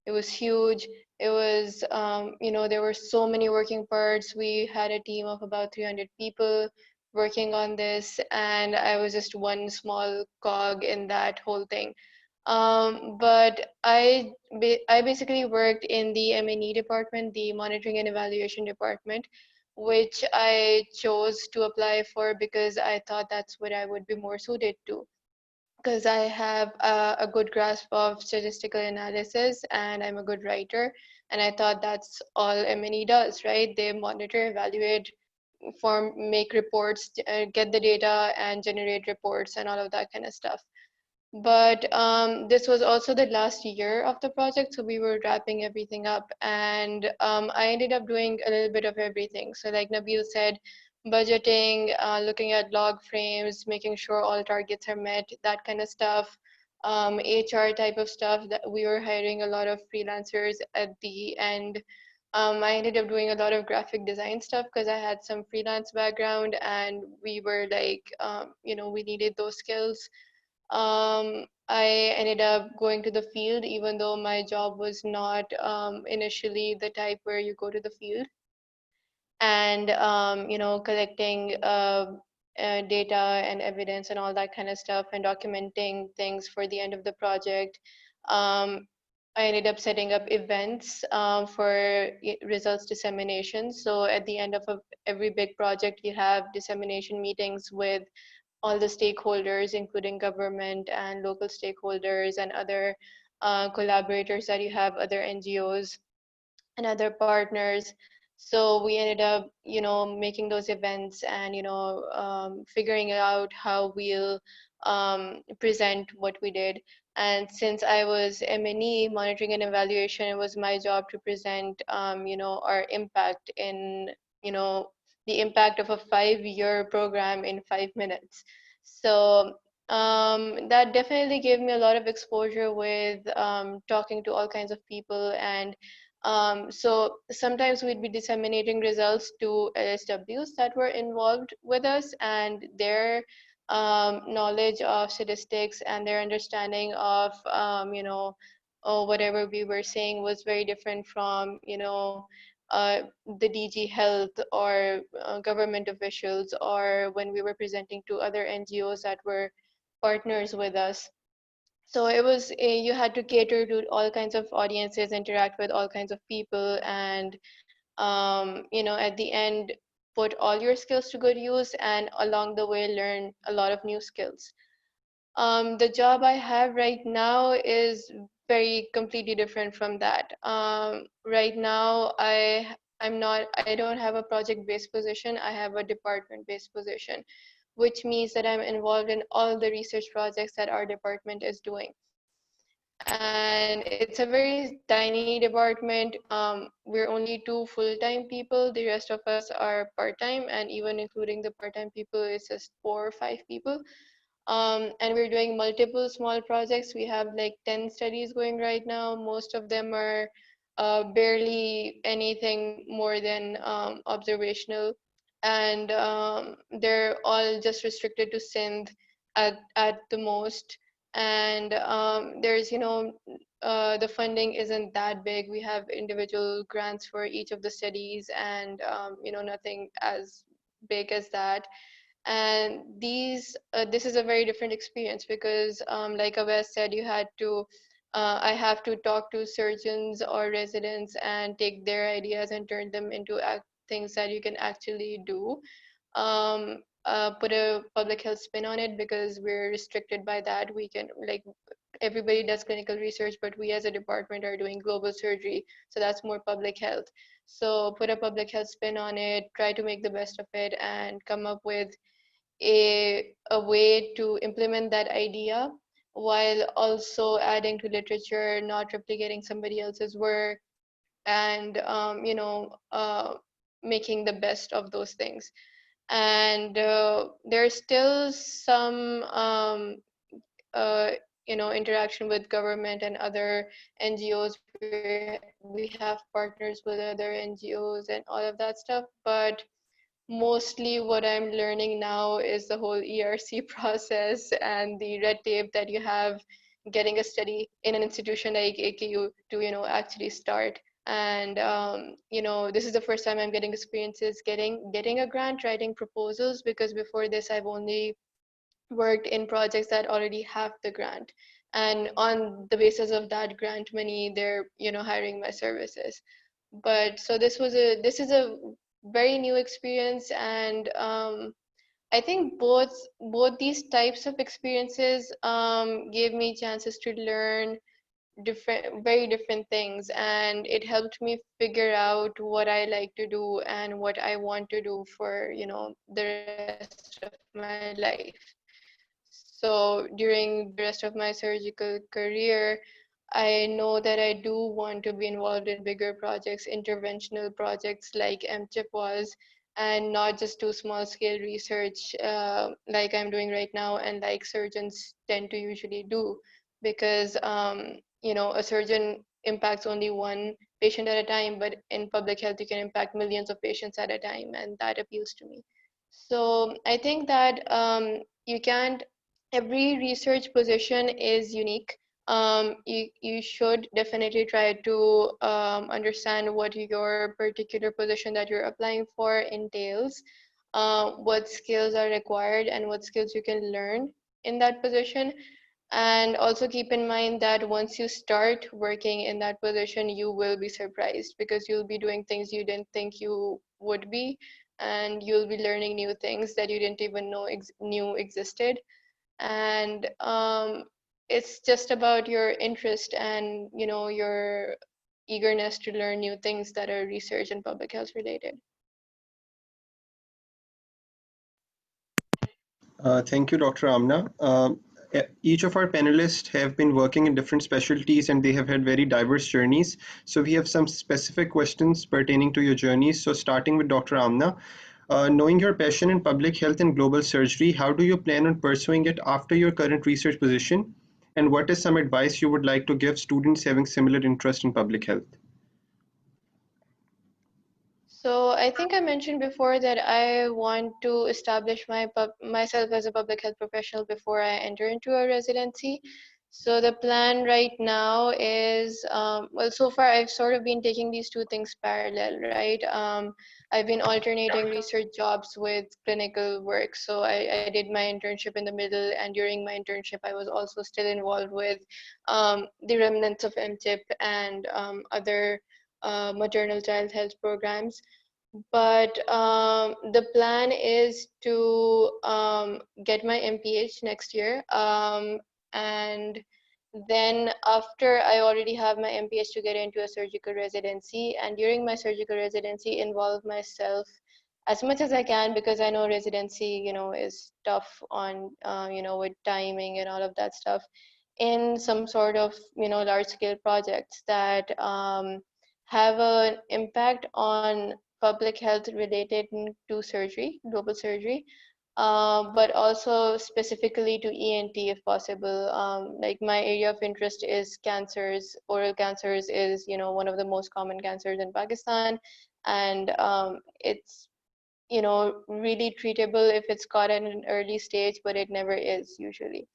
It was huge. It was, there were so many working parts. We had a team of about 300 people working on this, and I was just one small cog in that whole thing. But I basically worked in the M&E department, the monitoring and evaluation department, which I chose to apply for because I thought that's what I would be more suited to. Because I have a good grasp of statistical analysis, and I'm a good writer, and I thought that's all M&E does, right? They monitor, evaluate, make reports, get the data, and generate reports, and all of that kind of stuff. But this was also the last year of the project, so we were wrapping everything up, and I ended up doing a little bit of everything. So like Nabil said, budgeting, looking at log frames, making sure all targets are met, that kind of stuff. HR type of stuff, that we were hiring a lot of freelancers at the end. I ended up doing a lot of graphic design stuff because I had some freelance background, and we were like, we needed those skills. I ended up going to the field, even though my job was not initially the type where you go to the field, and collecting data and evidence and all that kind of stuff, and documenting things for the end of the project. I ended up setting up events for results dissemination. So at the end of every big project, you have dissemination meetings with all the stakeholders, including government and local stakeholders and other collaborators that you have, other NGOs and other partners. So we ended up, making those events and, figuring out how we'll present what we did. And since I was M&E, monitoring and evaluation, it was my job to present, our impact in, the impact of a 5-year program in 5 minutes. So that definitely gave me a lot of exposure with talking to all kinds of people and So sometimes we'd be disseminating results to LSWs that were involved with us, and their knowledge of statistics and their understanding of whatever we were saying was very different from the DG Health or government officials, or when we were presenting to other NGOs that were partners with us. So it was you had to cater to all kinds of audiences, interact with all kinds of people, and at the end put all your skills to good use, and along the way learn a lot of new skills. The job I have right now is very completely different from that. Right now, I don't have a project-based position. I have a department-based position, which means that I'm involved in all the research projects that our department is doing. And it's a very tiny department. We're only 2 full-time people. The rest of us are part-time, and even including the part-time people, it's just 4 or 5 people. And we're doing multiple small projects. We have like 10 studies going right now. Most of them are barely anything more than observational, and they're all just restricted to Sindh at the most. And there's the funding isn't that big. We have individual grants for each of the studies, and nothing as big as that. And this is a very different experience because like Avais said, I have to talk to surgeons or residents and take their ideas and turn them into things that you can actually do. Put a public health spin on it, because we're restricted by that. We can, like, everybody does clinical research, but we as a department are doing global surgery, so that's more public health. So put a public health spin on it, try to make the best of it, and come up with a way to implement that idea while also adding to literature, not replicating somebody else's work, and making the best of those things. And there's still some interaction with government and other NGOs, where we have partners with other NGOs and all of that stuff. But mostly what I'm learning now is the whole ERC process and the red tape that you have getting a study in an institution like AKU to actually start. And this is the first time I'm getting experiences getting a grant, writing proposals, because before this I've only worked in projects that already have the grant, and on the basis of that grant money they're hiring my services. But so this is a very new experience, and I think both these types of experiences gave me chances to learn very different things, and it helped me figure out what I like to do and what I want to do for the rest of my life. So during the rest of my surgical career, I know that I do want to be involved in bigger projects, interventional projects like MCHIP was, and not just do small scale research like I'm doing right now, and like surgeons tend to usually do, because a surgeon impacts only one patient at a time, but in public health you can impact millions of patients at a time, and that appeals to me. So I think that you can't every research position is unique. You should definitely try to understand what your particular position that you're applying for entails, what skills are required, and what skills you can learn in that position. And also keep in mind that once you start working in that position, you will be surprised, because you'll be doing things you didn't think you would be, and you'll be learning new things that you didn't even know knew existed. And it's just about your interest and your eagerness to learn new things that are research and public health related. Thank you, Dr. Amna. Each of our panelists have been working in different specialties and they have had very diverse journeys. So we have some specific questions pertaining to your journeys. So starting with Dr. Amna, knowing your passion in public health and global surgery, how do you plan on pursuing it after your current research position? And what is some advice you would like to give students having similar interest in public health? So I think I mentioned before that I want to establish myself as a public health professional before I enter into a residency. So the plan right now is, well, so far I've sort of been taking these two things parallel, right? I've been alternating research jobs with clinical work. So I did my internship in the middle, and during my internship, I was also still involved with the remnants of MTIP and other maternal child health programs. But the plan is to get my MPH next year. And then after I already have my MPH, to get into a surgical residency. And during my surgical residency, involve myself as much as I can, because I know residency, is tough on, with timing and all of that stuff, in some sort of, large scale projects that have an impact on public health related to surgery, global surgery, but also specifically to ENT if possible. Like my area of interest is cancers. Oral cancers is, one of the most common cancers in Pakistan, and it's, really treatable if it's caught at an early stage, but it never is usually.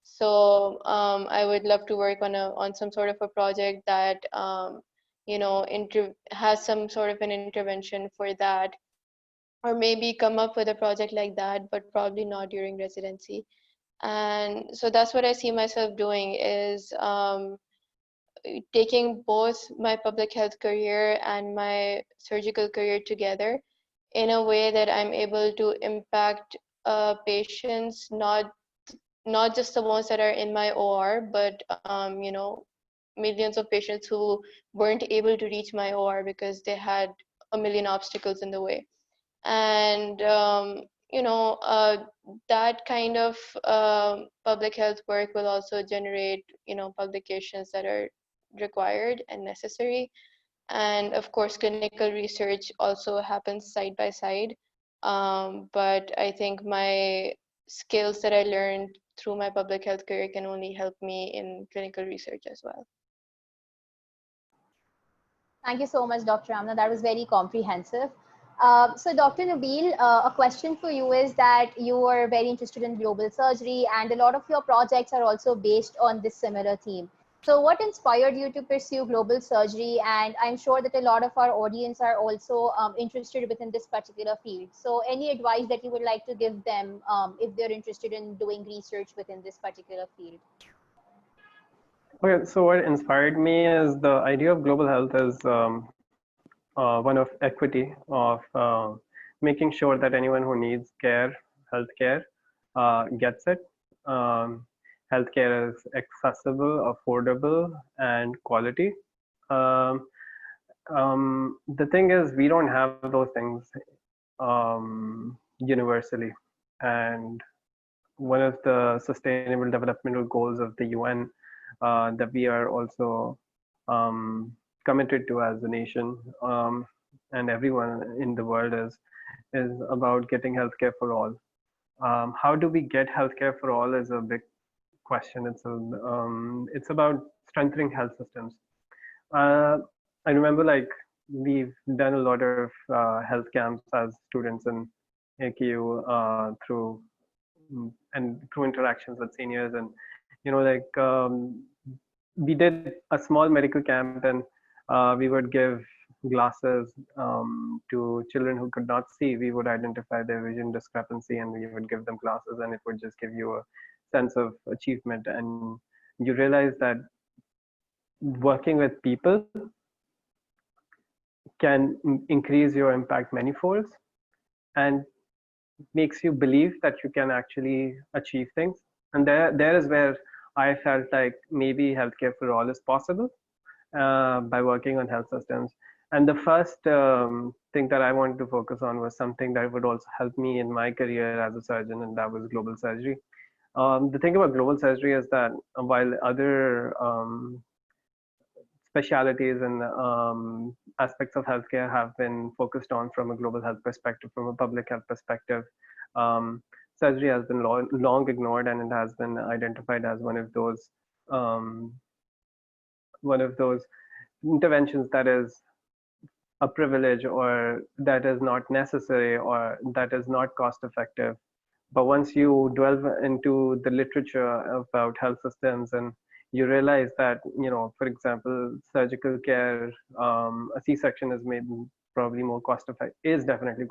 So I would love to work on some sort of a project that has some sort of an intervention for that, or maybe come up with a project like that, but probably not during residency. And so that's what I see myself doing, is taking both my public health career and my surgical career together in a way that I'm able to impact patients, not just the ones that are in my OR, but millions of patients who weren't able to reach my OR because they had a million obstacles in the way. And that kind of public health work will also generate publications that are required and necessary. And of course, clinical research also happens side by side. But I think my skills that I learned through my public health career can only help me in clinical research as well. Thank you so much, Dr. Amna. That was very comprehensive. So, Dr. Nabil, a question for you is that you are very interested in global surgery, and a lot of your projects are also based on this similar theme. So, what inspired you to pursue global surgery? And I'm sure that a lot of our audience are also interested within this particular field. So, any advice that you would like to give them if they're interested in doing research within this particular field? Okay, so what inspired me is the idea of global health is one of equity, of making sure that anyone who needs care, healthcare, gets it. Healthcare is accessible, affordable, and quality. Um, the thing is, we don't have those things universally, and one of the sustainable developmental goals of the UN that we are also committed to as a nation, and everyone in the world is about getting healthcare for all. How do we get healthcare for all is a big question. It's about strengthening health systems. I remember, like, we've done a lot of health camps as students in AKU through interactions with seniors, and we did a small medical camp, and we would give glasses to children who could not see. We would identify their vision discrepancy, and we would give them glasses, and it would just give you a sense of achievement. And you realize that working with people can increase your impact manifolds, and makes you believe that you can actually achieve things. And there is where I felt like maybe healthcare for all is possible by working on health systems. And the first thing that I wanted to focus on was something that would also help me in my career as a surgeon, and that was global surgery. The thing about global surgery is that while other specialities and aspects of healthcare have been focused on from a global health perspective, from a public health perspective, surgery has been long ignored, and it has been identified as one of those interventions that is a privilege, or that is not necessary, or that is not cost effective. But once you delve into the literature about health systems, and you realize that, for example, surgical care, a C-section is made probably more cost effective, is definitely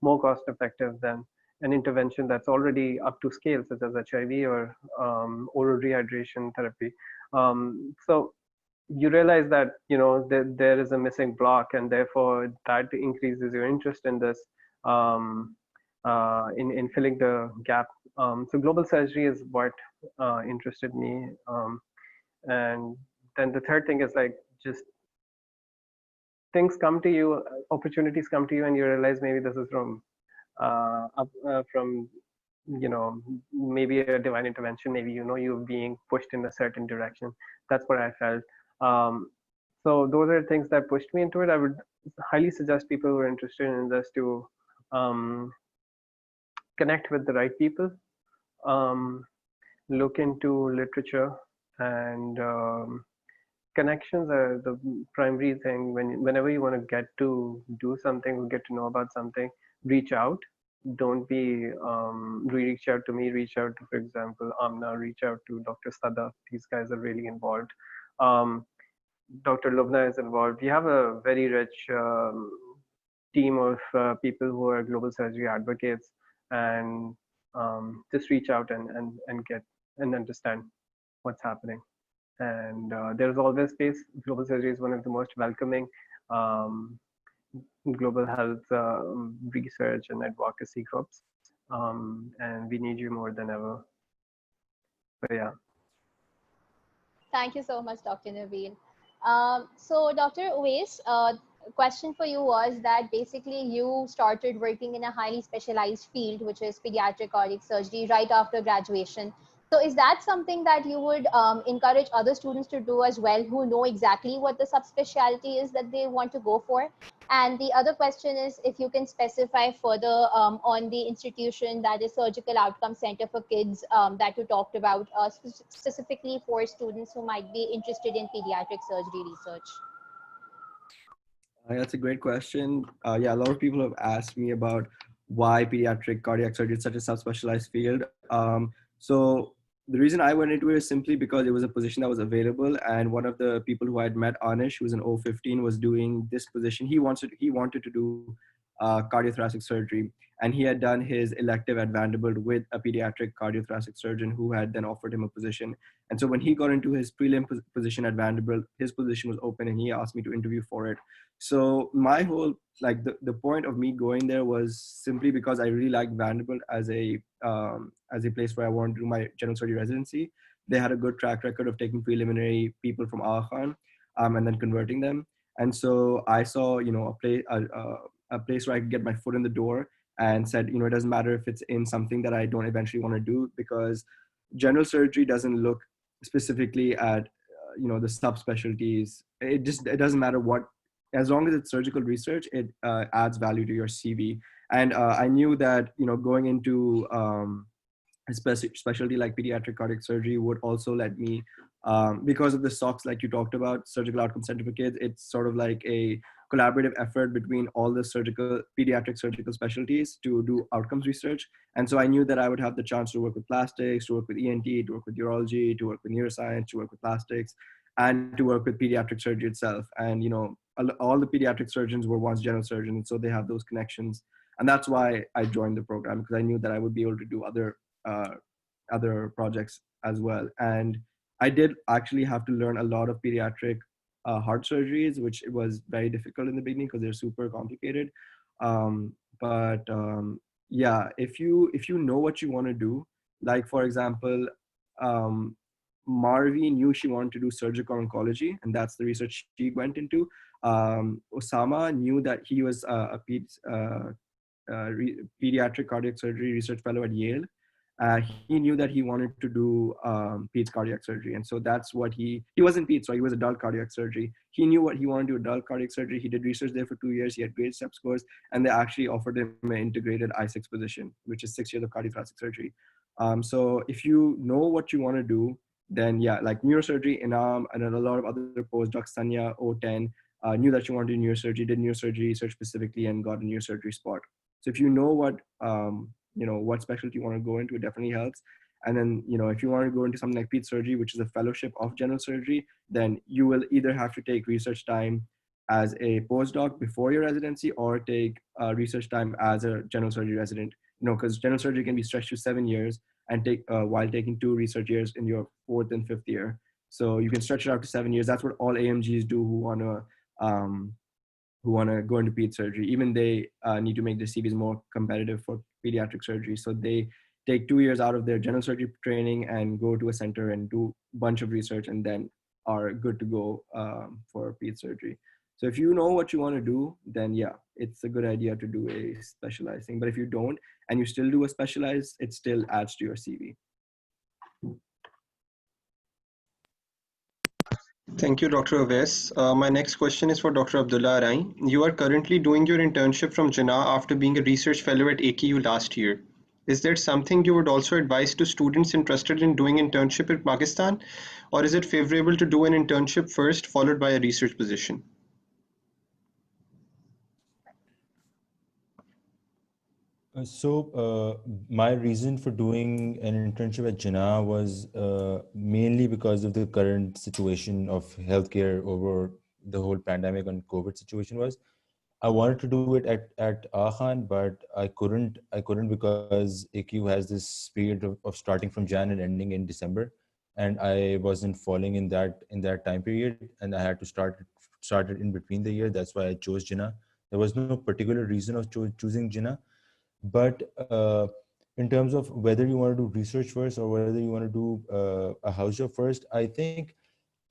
more cost effective than an intervention that's already up to scale, such as HIV or oral rehydration therapy. So you realize that there is a missing block, and therefore that increases your interest in this, in filling the gap. So global surgery is what interested me, and then the third thing is like, just things come to you, opportunities come to you, and you realize maybe this is from maybe a divine intervention, maybe you're being pushed in a certain direction. That's what I felt. So those are things that pushed me into it. I would highly suggest people who are interested in this to um, connect with the right people, um, look into literature, and connections are the primary thing. Whenever you want to get to do something or get to know about something, reach out. Don't be reach out to me, reach out to, for example, Amna, reach out to Dr. Sada. These guys are really involved. um, Dr. Lubna is involved. We have a very rich team of people who are global surgery advocates, and just reach out and get and understand what's happening. And there's always space. Global surgery is one of the most welcoming um, global health research and advocacy groups, and we need you more than ever. So yeah. Thank you so much, Dr. Naveen. So, Dr. Uwais, question for you was that basically you started working in a highly specialized field, which is pediatric cardiac surgery, right after graduation. So, is that something that you would encourage other students to do as well, who know exactly what the subspecialty is that they want to go for? And the other question is if you can specify further on the institution that is Surgical Outcome Center for Kids that you talked about, specifically for students who might be interested in pediatric surgery research. That's a great question. Yeah, a lot of people have asked me about why pediatric cardiac surgery is such a subspecialized field. So the reason I went into it is simply because it was a position that was available, and one of the people who I'd met, Anish, who was in 015, was doing this position. He wanted to do cardiothoracic surgery, and he had done his elective at Vanderbilt with a pediatric cardiothoracic surgeon who had then offered him a position. And so when he got into his prelim position at Vanderbilt, his position was open, and he asked me to interview for it. So my whole, like, the point of me going there was simply because I really liked Vanderbilt as a place where I wanted to do my general surgery residency. They had a good track record of taking preliminary people from Aga Khan, and then converting them. And so I saw, a place where I could get my foot in the door, and said, it doesn't matter if it's in something that I don't eventually want to do, because general surgery doesn't look specifically at the subspecialties. It doesn't matter what, as long as it's surgical research, it adds value to your CV. And I knew that going into a specialty like pediatric cardiac surgery would also let me, because of the SOCs like you talked about, Surgical Outcome Center for Kids. It's sort of like a collaborative effort between all the pediatric surgical specialties to do outcomes research. And so I knew that I would have the chance to work with plastics, to work with ENT, to work with urology, to work with neuroscience, to work with plastics, and to work with pediatric surgery itself. And all the pediatric surgeons were once general surgeons, so they have those connections. And that's why I joined the program, because I knew that I would be able to do other projects as well. And I did actually have to learn a lot of pediatric heart surgeries, which was very difficult in the beginning because they're super complicated. But yeah, if you know what you want to do, like for example, Marvi knew she wanted to do surgical oncology, and that's the research she went into. Osama knew that he was pediatric cardiac surgery research fellow at Yale. He knew that he wanted to do peds cardiac surgery, and so that's what he wasn't peds, so he was adult cardiac surgery. He knew what he wanted to do, adult cardiac surgery. He did research there for 2 years. He had great STEP scores, and they actually offered him an integrated I6 position, which is 6 years of cardiothoracic surgery. So if you know what you want to do, then yeah, like neurosurgery, Inam, and then a lot of other postdocs, Sanya, O10, knew that you wanted neurosurgery, did neurosurgery research specifically, and got a neurosurgery spot. So if you know what specialty you want to go into, it definitely helps. And then, if you want to go into something like peds surgery, which is a fellowship of general surgery, then you will either have to take research time as a postdoc before your residency, or take research time as a general surgery resident. Because general surgery can be stretched to 7 years, and take while taking 2 research years in your 4th and 5th year. So you can stretch it out to 7 years. That's what all AMGs do um, who want to go into ped surgery. Even they need to make their CVs more competitive for pediatric surgery. So they take 2 years out of their general surgery training and go to a center and do a bunch of research, and then are good to go for ped surgery. So if you know what you want to do, then yeah, it's a good idea to do a specialized thing. But if you don't, and you still do a specialized, it still adds to your CV. Thank you, Dr. Aves. My next question is for Dr. Abdullah Rai. You are currently doing your internship from Jinnah after being a research fellow at AKU last year. Is there something you would also advise to students interested in doing internship in Pakistan, or is it favorable to do an internship first, followed by a research position? My reason for doing an internship at Jinnah was mainly because of the current situation of healthcare over the whole pandemic and COVID situation. Was I wanted to do it at Agha, but I couldn't because AQ has this period of starting from Jan and ending in December, and I wasn't falling in that time period, and I had to start it in between the year. That's why I chose Jinnah. There was no particular reason of choosing Jinnah. But in terms of whether you want to do research first or whether you want to do a house job first, I think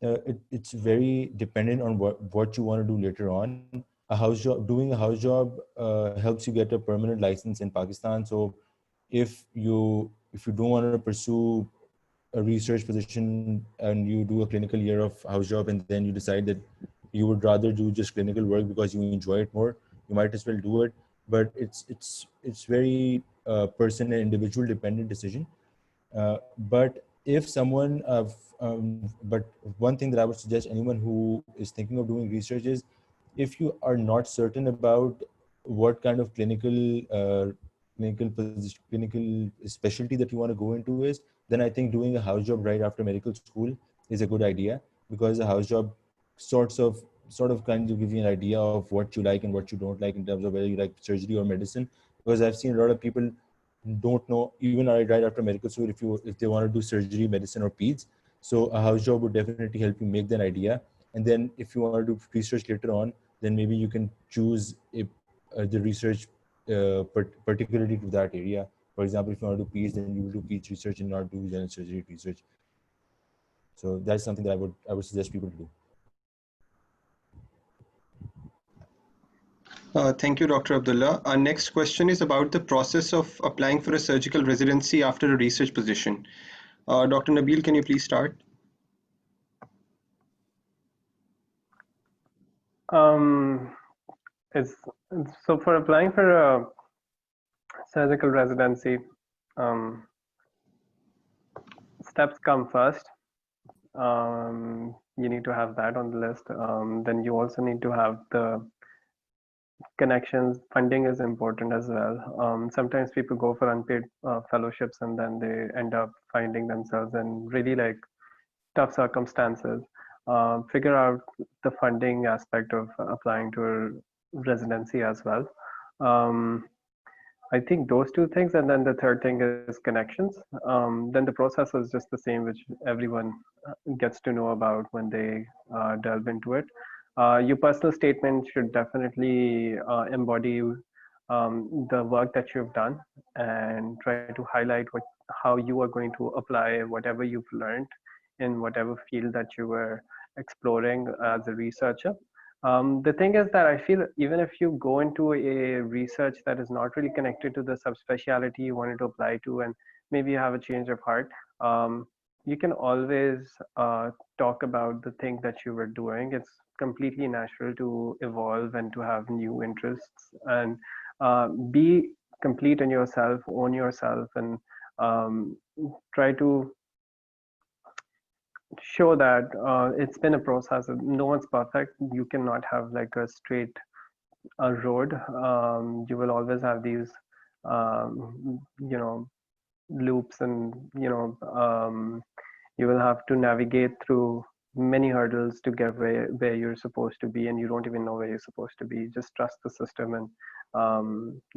it's very dependent on what you want to do later on. Doing a house job helps you get a permanent license in Pakistan. So if you don't want to pursue a research position and you do a clinical year of house job, and then you decide that you would rather do just clinical work because you enjoy it more, you might as well do it. But it's very person and individual dependent decision. But if someone but one thing that I would suggest anyone who is thinking of doing research is, if you are not certain about what kind of clinical specialty that you want to go into is, then I think doing a house job right after medical school is a good idea, because a house job sort of kind of give you an idea of what you like and what you don't like in terms of whether you like surgery or medicine. Because I've seen a lot of people don't know even right after medical school if they want to do surgery, medicine, or peds. So a house job would definitely help you make that idea. And then if you want to do research later on, then maybe you can choose the research particularly to that area. For example, if you want to do peds, then you will do peds research and not do general surgery research. So that's something that I would suggest people to do. Thank you, Dr. Abdullah. Our next question is about the process of applying for a surgical residency after a research position. Dr. Nabil, can you please start? It's so for applying for a surgical residency, steps come first. You need to have that on the list. Then you also need to have the connections. Funding is important as well. Sometimes people go for unpaid fellowships, and then they end up finding themselves in really like tough circumstances. Figure out the funding aspect of applying to a residency as well. I think those two things, and then the third thing is connections. Then the process is just the same, which everyone gets to know about when they delve into it. Your personal statement should definitely embody the work that you've done, and try to highlight how you are going to apply whatever you've learned in whatever field that you were exploring as a researcher. The thing is that I feel even if you go into a research that is not really connected to the subspecialty you wanted to apply to, and maybe you have a change of heart, you can always talk about the thing that you were doing. It's completely natural to evolve and to have new interests, and be complete in yourself, own yourself, and try to show that it's been a process. No one's perfect. You cannot have like a straight road. You will always have these, you know, loops, and you will have to navigate through many hurdles to get where you're supposed to be, and you don't even know where you're supposed to be. Just trust the system and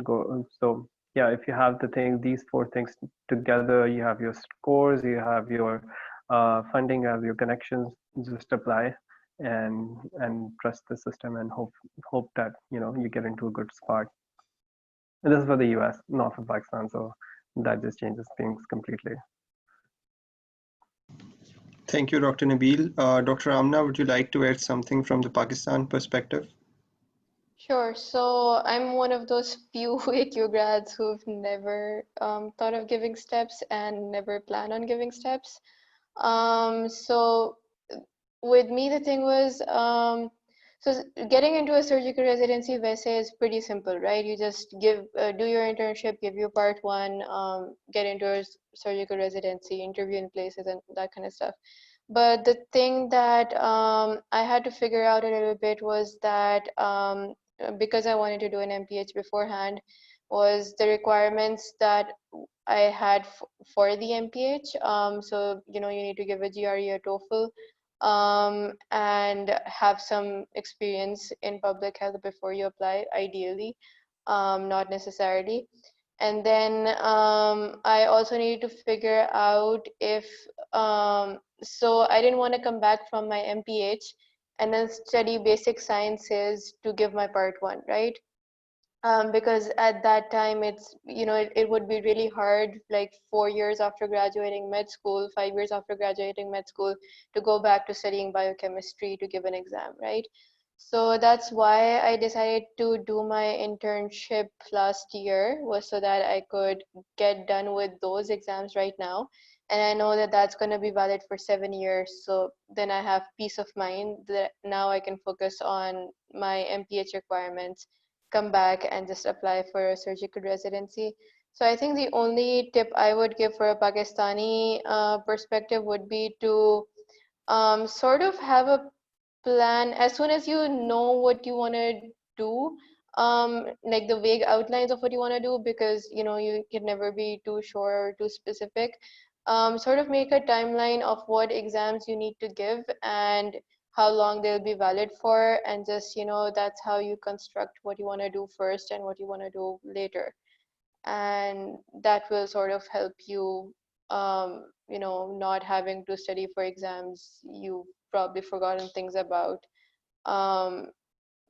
go. So yeah, if you have these four things together, you have your scores, you have your funding, you have your connections. Just apply and trust the system, and hope that you get into a good spot. And this is for the US, not for Pakistan, so that just changes things completely. Thank you, Dr. Nabil. Dr. Amna, would you like to add something from the Pakistan perspective? Sure. So I'm one of those few AQ grads who've never thought of giving steps and never plan on giving steps. So with me, the thing was, getting into a surgical residency, Vese, is pretty simple, right? You just do your internship, give your part one, get into a surgical residency, interview in places, and that kind of stuff. But the thing that I had to figure out a little bit was that because I wanted to do an MPH beforehand, was the requirements that I had for the MPH. So you need to give a GRE or TOEFL, and have some experience in public health before you apply, ideally, not necessarily. And then I also need to figure out if, so I didn't want to come back from my MPH and then study basic sciences to give my part one, right? Because at that time it would be really hard, like 4 years after graduating med school, 5 years after graduating med school, to go back to studying biochemistry to give an exam, right? So that's why I decided to do my internship last year, was so that I could get done with those exams right now. And I know that that's going to be valid for 7 years. So then I have peace of mind that now I can focus on my MPH requirements, come back and just apply for a surgical residency. So I think the only tip I would give for a Pakistani perspective would be to sort of have a plan as soon as you know what you want to do, like the vague outlines of what you want to do, because you can never be too sure or too specific. Sort of make a timeline of what exams you need to give and how long they'll be valid for, and just that's how you construct what you want to do first and what you want to do later, and that will sort of help you, not having to study for exams you've probably forgotten things about, um,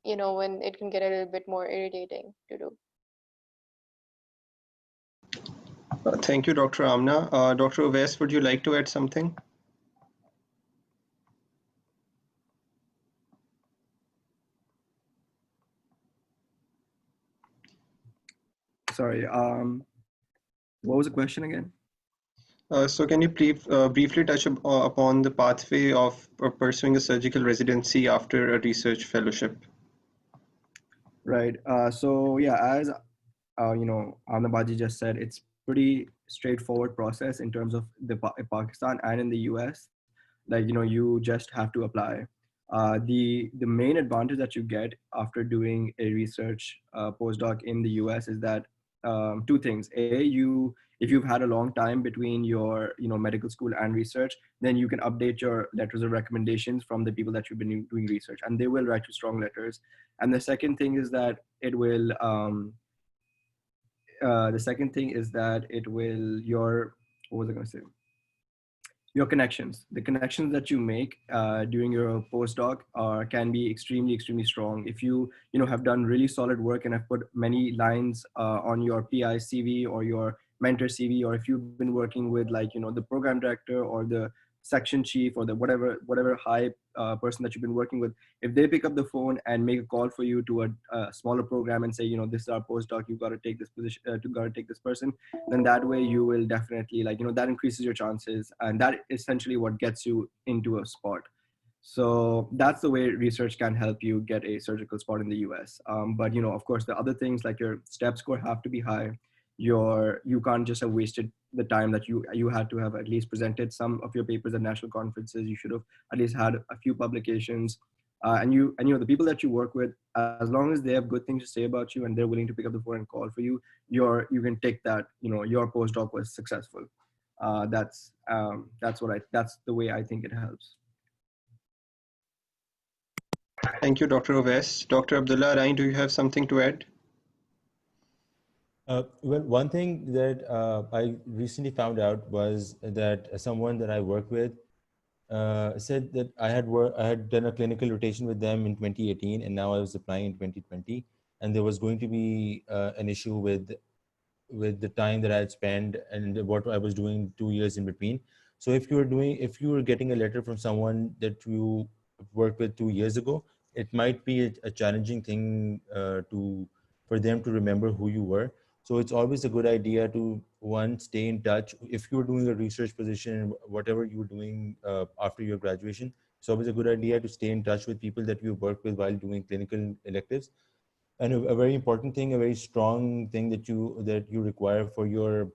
when it can get a little bit more irritating to do. Thank you, Dr. Amna. Dr. Uwais, would you like to add something? Sorry, what was the question again? So can you briefly touch upon the pathway of pursuing a surgical residency after a research fellowship? Right. So yeah, as Amnabaji just said, it's pretty straightforward process in terms of Pakistan and in the US. Like you just have to apply. The main advantage that you get after doing a research postdoc in the US is that two things. If you've had a long time between your medical school and research, then you can update your letters of recommendations from the people that you've been doing research, and they will write you strong letters. And the second thing is that it will your, what was I going to say? Your connections, the connections that you make during your postdoc can be extremely strong. If you have done really solid work and have put many lines on your PI CV or your mentor CV, or if you've been working with the program director or the section chief or the whatever high person that you've been working with, if they pick up the phone and make a call for you to a smaller program and say, this is our postdoc, you've got to take this position, you've got to take this person, then that way you will definitely that increases your chances, and that essentially what gets you into a spot. So that's the way research can help you get a surgical spot in the US. But of course, the other things like your step score have to be high. you can't just have wasted the time that you had to have at least presented some of your papers at national conferences. You should have at least had a few publications, and you know, the people that you work with, as long as they have good things to say about you and they're willing to pick up the phone and call for you, you can take that, you know, your postdoc was successful. That's the way I think it helps. Thank you, Dr. Oves. Dr. Abdullah Rain, do you have something to add? Well, one thing that I recently found out was that someone that I work with said that I had done a clinical rotation with them in 2018, and now I was applying in 2020, and there was going to be an issue with the time that I had spent and what I was doing 2 years in between. So if you were getting a letter from someone that you worked with 2 years ago, it might be a challenging thing for them to remember who you were. So it's always a good idea to, one, stay in touch. If you're doing a research position, whatever you were doing after your graduation, it's always a good idea to stay in touch with people that you work with while doing clinical electives. And a very important thing, a very strong thing that you require for your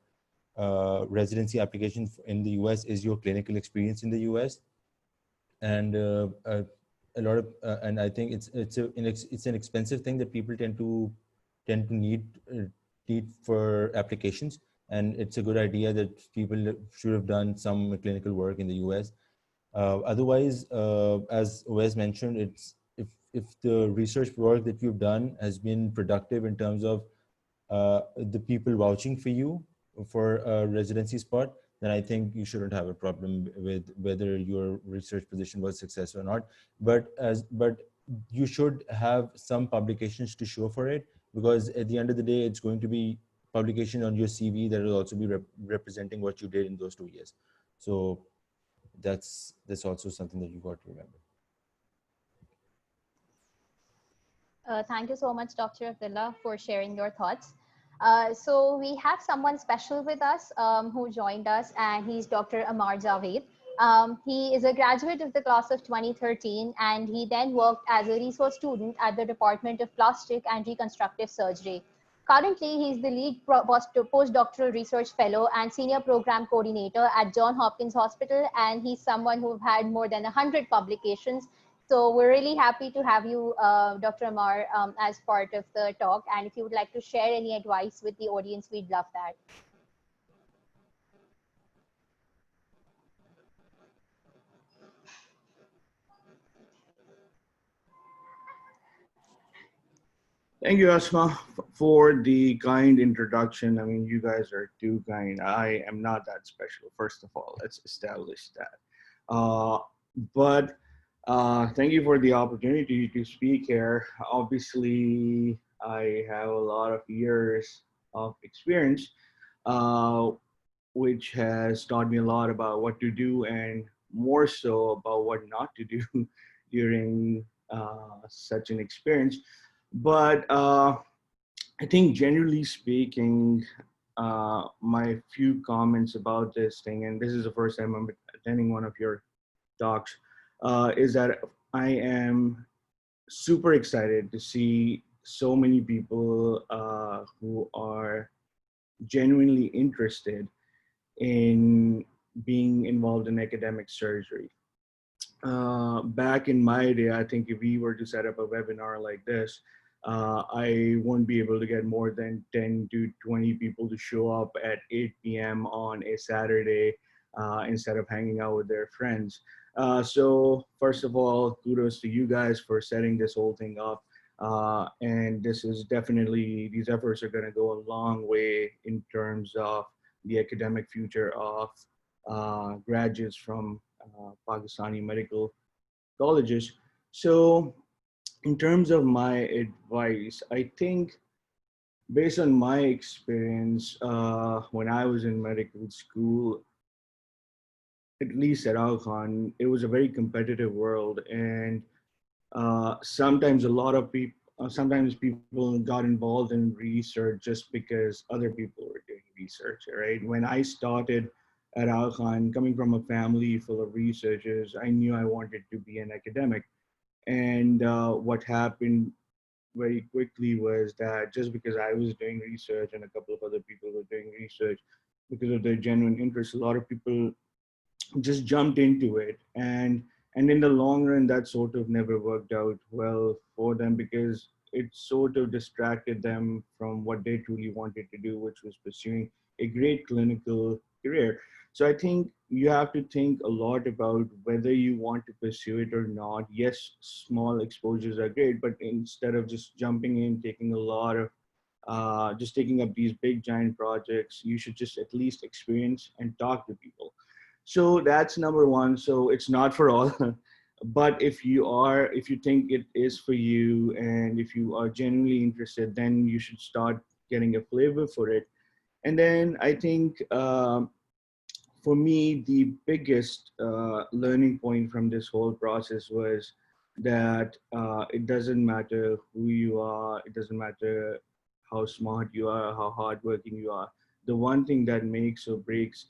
residency application in the US is your clinical experience in the US. And a lot of and I think it's an expensive thing that people tend to need for applications, and it's a good idea that people should have done some clinical work in the US. Otherwise, as Wes mentioned, it's if the research work that you've done has been productive in terms of the people vouching for you for a residency spot, then I think you shouldn't have a problem with whether your research position was successful or not. But you should have some publications to show for it, because at the end of the day, it's going to be publication on your CV that will also be representing what you did in those 2 years. So that's also something that you got to remember. Thank you so much, Dr. Abdullah, for sharing your thoughts. So we have someone special with us who joined us, and he's Dr. Amar Javed. He is a graduate of the class of 2013, and he then worked as a research student at the Department of Plastic and Reconstructive Surgery. Currently, he's the lead postdoctoral research fellow and senior program coordinator at Johns Hopkins Hospital, and he's someone who've had more than 100 publications. So we're really happy to have you, Dr. Amar, as part of the talk. And if you would like to share any advice with the audience, we'd love that. Thank you, Asma, for the kind introduction. I mean, you guys are too kind. I am not that special, first of all. Let's establish that. But thank you for the opportunity to speak here. Obviously, I have a lot of years of experience, which has taught me a lot about what to do and more so about what not to do during such an experience. But I think generally speaking, my few comments about this thing, and this is the first time I'm attending one of your talks, is that I am super excited to see so many people who are genuinely interested in being involved in academic surgery. Back in my day, I think if we were to set up a webinar like this, I won't be able to get more than 10 to 20 people to show up at 8 p.m. on a Saturday instead of hanging out with their friends. So first of all, kudos to you guys for setting this whole thing up. And this is definitely, these efforts are going to go a long way in terms of the academic future of graduates from Pakistani medical colleges. So in terms of my advice, I think based on my experience when I was in medical school, at least at Al Khan, it was a very competitive world, and sometimes a lot of people, sometimes people got involved in research just because other people were doing research, right? When I started at Al Khan, coming from a family full of researchers, I knew I wanted to be an academic. And what happened very quickly was that just because I was doing research and a couple of other people were doing research, because of their genuine interest, a lot of people just jumped into it, and in the long run that sort of never worked out well for them, because it sort of distracted them from what they truly wanted to do, which was pursuing a great clinical career. So I think you have to think a lot about whether you want to pursue it or not. Yes, small exposures are great, but instead of just jumping in, taking a lot of just taking up these big giant projects, you should just at least experience and talk to people. So that's number one. So it's not for all. But if you think it is for you, and if you are genuinely interested, then you should start getting a flavor for it. And then I think for me, the biggest learning point from this whole process was that it doesn't matter who you are, it doesn't matter how smart you are, how hardworking you are. The one thing that makes or breaks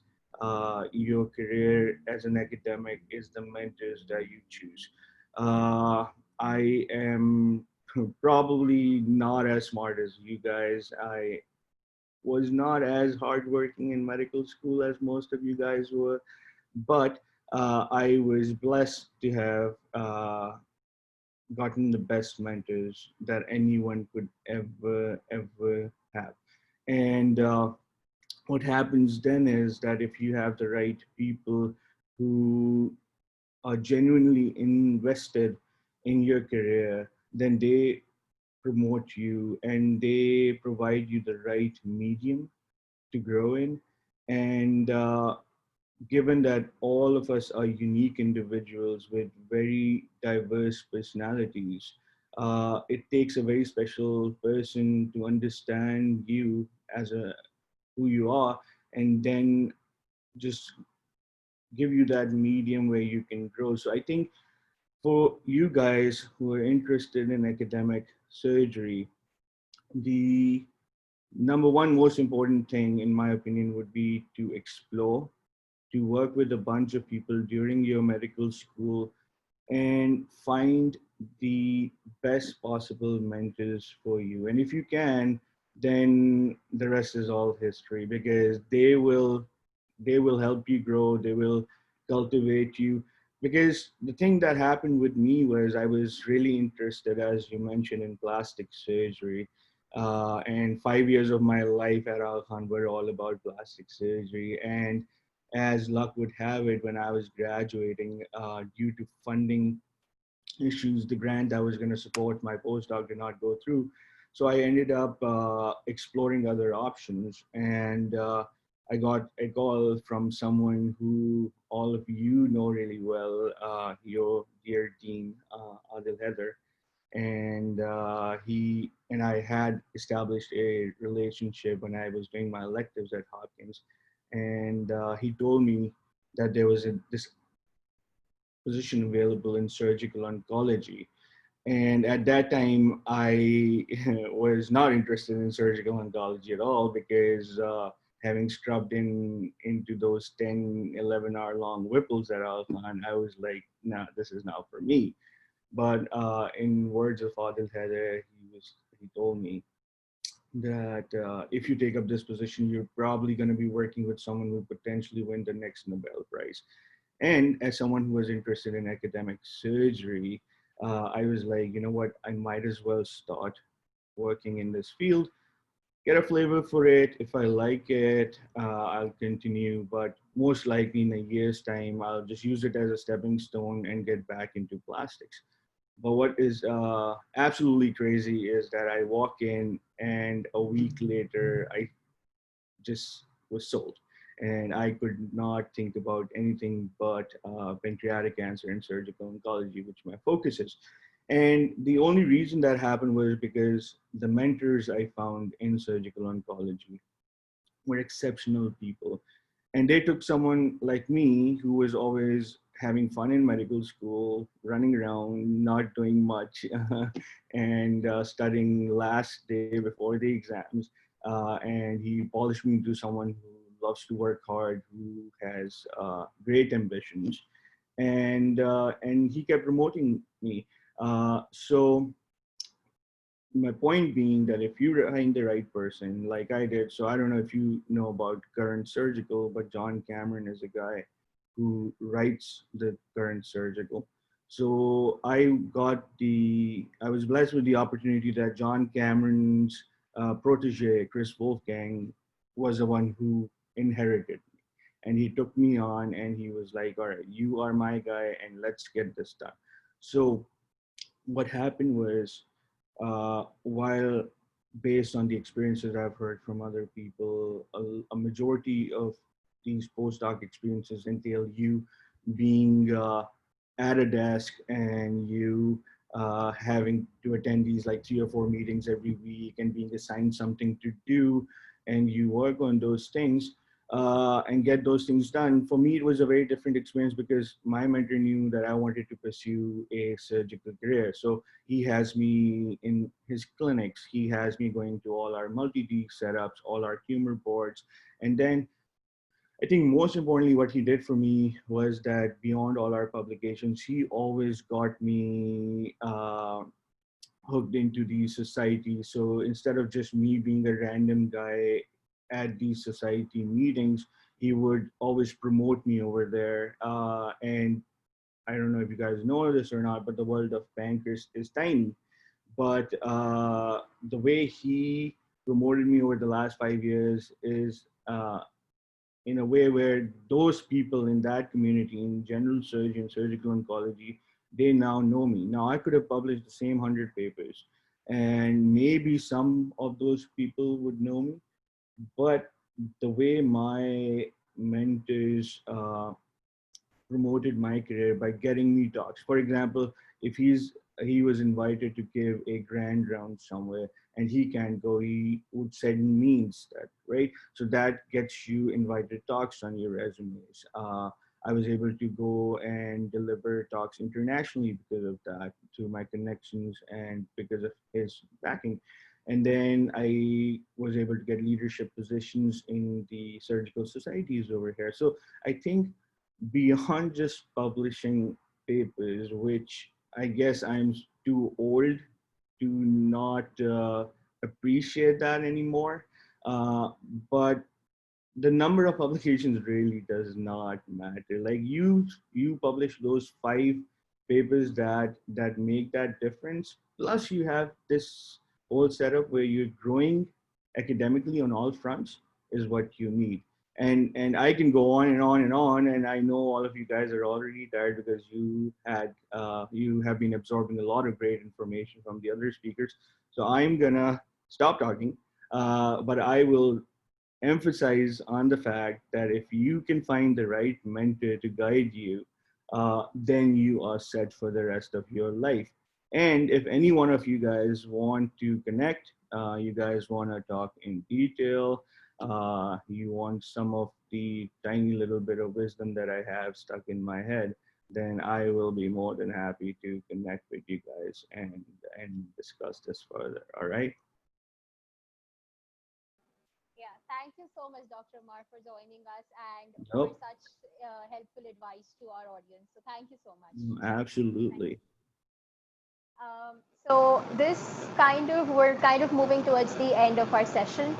your career as an academic is the mentors that you choose. Uh, I am probably not as smart as you guys. I was not as hardworking in medical school as most of you guys were, but I was blessed to have gotten the best mentors that anyone could ever have. And what happens then is that if you have the right people who are genuinely invested in your career, then they promote you and they provide you the right medium to grow in. And given that all of us are unique individuals with very diverse personalities, it takes a very special person to understand you as a who you are, and then just give you that medium where you can grow. So I think for you guys who are interested in academic surgery, the number one most important thing, in my opinion, would be to explore, to work with a bunch of people during your medical school and find the best possible mentors for you. And if you can, then the rest is all history, because they will help you grow, they will cultivate you. Because the thing that happened with me was I was really interested, as you mentioned, in plastic surgery. And 5 years of my life at Al Khan were all about plastic surgery. And as luck would have it, when I was graduating, due to funding issues, the grant that was going to support my postdoc did not go through. So I ended up exploring other options, and I got a call from someone who all of you know really well, your dear dean, Adil Heather. And he and I had established a relationship when I was doing my electives at Hopkins. And he told me that there was this position available in surgical oncology. And at that time, I was not interested in surgical oncology at all, because having scrubbed into those 10, 11-hour long whipples at Al Khan, I was like, nah, this is not for me. But in words of Adil Heather, he told me that if you take up this position, you're probably going to be working with someone who potentially win the next Nobel Prize. And as someone who was interested in academic surgery, I was like, you know what, I might as well start working in this field, get a flavor for it. If I like it, I'll continue. But most likely in a year's time, I'll just use it as a stepping stone and get back into plastics. But what is absolutely crazy is that I walk in and a week later, I just was sold. And I could not think about anything but pancreatic cancer and surgical oncology, which my focus is. And the only reason that happened was because the mentors I found in surgical oncology were exceptional people. And they took someone like me who was always having fun in medical school, running around, not doing much, and studying last day before the exams. And he polished me into someone who loves to work hard, who has great ambitions. And he kept promoting me. So my point being that if you find the right person, like I did, so I don't know if you know about Current Surgical, but John Cameron is a guy who writes the Current Surgical. So I was blessed with the opportunity that John Cameron's protege, Chris Wolfgang, was the one who inherited me. And he took me on and he was like, all right, you are my guy and let's get this done. So what happened was, while based on the experiences I've heard from other people, a majority of these postdoc experiences entail you being at a desk and you having to attend these like 3 or 4 meetings every week and being assigned something to do, and you work on those things and get those things done. For me, it was a very different experience because my mentor knew that I wanted to pursue a surgical career. So he has me in his clinics. He has me going to all our multi-D setups, all our tumor boards. And then I think most importantly, what he did for me was that beyond all our publications, he always got me hooked into these societies. So instead of just me being a random guy at these society meetings, he would always promote me over there. And I don't know if you guys know this or not, but the world of bankers is tiny. But the way he promoted me over the last 5 years is in a way where those people in that community, in general surgery and surgical oncology, they now know me. Now, I could have published the same 100 papers, and maybe some of those people would know me, but the way my mentors promoted my career by getting me talks. For example, if he was invited to give a grand round somewhere and he can't go, he would send me instead, right? So that gets you invited talks on your resumes. I was able to go and deliver talks internationally because of that, through my connections and because of his backing. And then I was able to get leadership positions in the surgical societies over here. So I think beyond just publishing papers, which I guess I'm too old to not appreciate that anymore. Uh, but the number of publications really does not matter. Like you publish those 5 papers that make that difference. Plus you have this whole setup where you're growing academically on all fronts is what you need. And I can go on and on and on. And I know all of you guys are already tired because you have been absorbing a lot of great information from the other speakers. So I'm gonna stop talking. But I will emphasize on the fact that if you can find the right mentor to guide you, then you are set for the rest of your life. And if any one of you guys want to connect, you guys want to talk in detail, you want some of the tiny little bit of wisdom that I have stuck in my head, then I will be more than happy to connect with you guys and discuss this further. All right. Yeah, thank you so much, Dr. Mar, for joining us and for Nope. such helpful advice to our audience. So thank you so much. Absolutely. So this we're kind of moving towards the end of our session.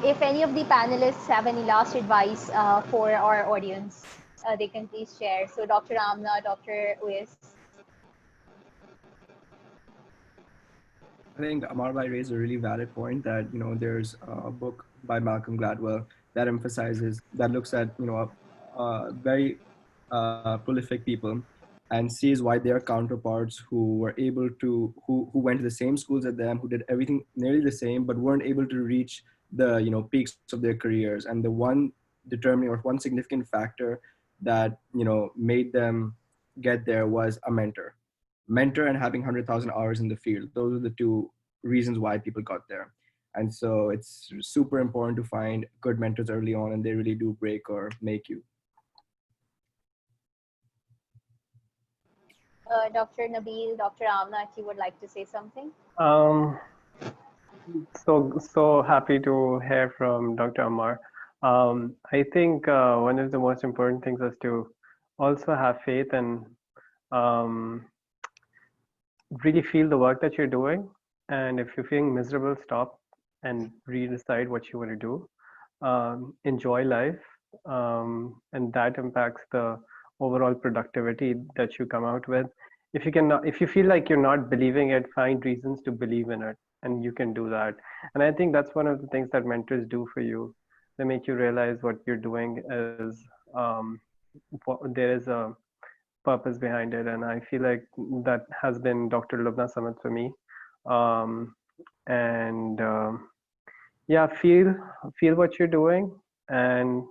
If any of the panelists have any last advice for our audience, they can please share. So Dr. Amna, Dr. Uis. I think Amar Bhai raised a really valid point that, there's a book by Malcolm Gladwell that emphasizes, that looks at, very prolific people and sees why their counterparts who were able to, who went to the same schools as them, who did everything nearly the same, but weren't able to reach the, peaks of their careers. And the one determining or one significant factor that, made them get there was a mentor and having 100,000 hours in the field. Those are the two reasons why people got there. And so it's super important to find good mentors early on, and they really do break or make you. Dr. Nabil, Dr. Amna, if you would like to say something. Um, so happy to hear from Dr. Amar. I think one of the most important things is to also have faith and um, really feel the work that you're doing. And if you're feeling miserable, stop and re-decide what you want to do. Enjoy life, and that impacts the overall productivity that you come out with. If you feel like you're not believing it, find reasons to believe in it, and you can do that. And I think that's one of the things that mentors do for you. They make you realize what you're doing is there is a purpose behind it, and I feel like that has been Dr. Lubna Samad for me. Um, and Yeah, feel what you're doing, and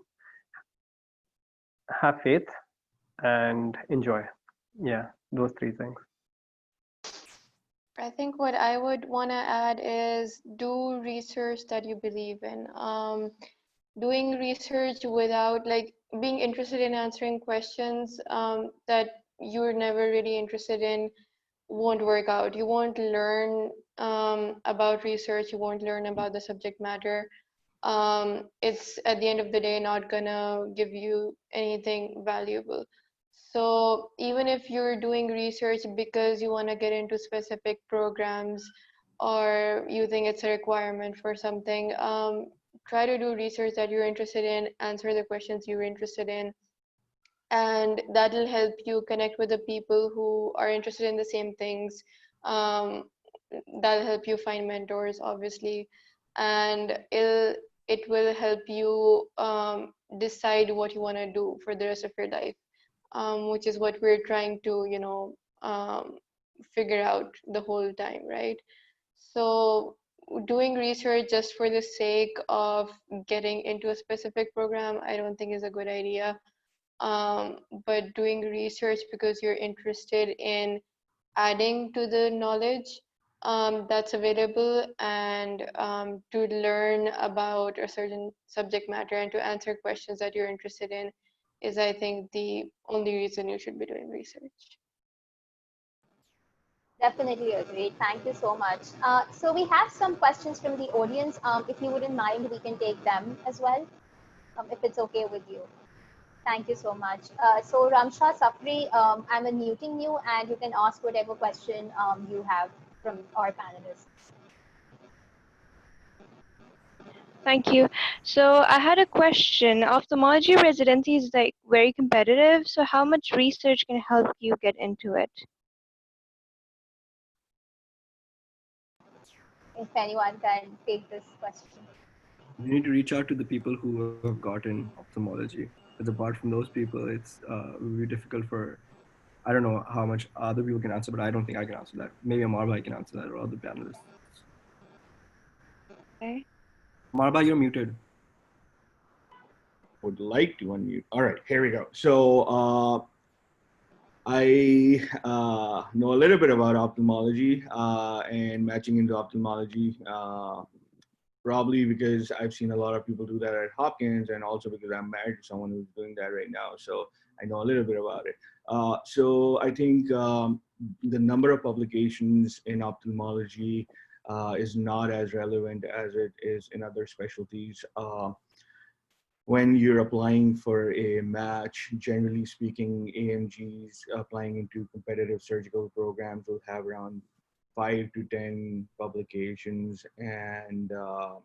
have faith and enjoy. Yeah, those three things. I think what I would want to add is do research that you believe in. Doing research without like being interested in answering questions that you're never really interested in won't work out. You won't learn about research. You won't learn about the subject matter. It's at the end of the day not gonna give you anything valuable. So even if you're doing research because you want to get into specific programs or you think it's a requirement for something, try to do research that you're interested in, answer the questions you're interested in, and that'll help you connect with the people who are interested in the same things. Um, that'll help you find mentors, obviously, and it will help you decide what you want to do for the rest of your life, which is what we're trying to, figure out the whole time, right? So doing research just for the sake of getting into a specific program, I don't think is a good idea. But doing research because you're interested in adding to the knowledge that's available, and to learn about a certain subject matter and to answer questions that you're interested in is, I think, the only reason you should be doing research. Definitely agreed. Thank you so much. So we have some questions from the audience. If you wouldn't mind, we can take them as well, if it's okay with you. Thank you so much. So Ramsha Safri, I'm unmuting you, and you can ask whatever question you have from our panelists. Thank you. So I had a question. Ophthalmology residency is like very competitive. So how much research can help you get into it? If anyone can take this question. You need to reach out to the people who have gotten ophthalmology. Because apart from those people, it's really difficult for, I don't know how much other people can answer, but I don't think I can answer that. Maybe Amarba can answer that, or other panelists. Okay. Amarba, you're muted. Would like to unmute. All right, here we go. So I know a little bit about ophthalmology and matching into ophthalmology, probably because I've seen a lot of people do that at Hopkins, and also because I'm married to someone who's doing that right now. So I know a little bit about it. So I think the number of publications in ophthalmology is not as relevant as it is in other specialties. When you're applying for a match, generally speaking, AMGs applying into competitive surgical programs will have around 5 to 10 publications, and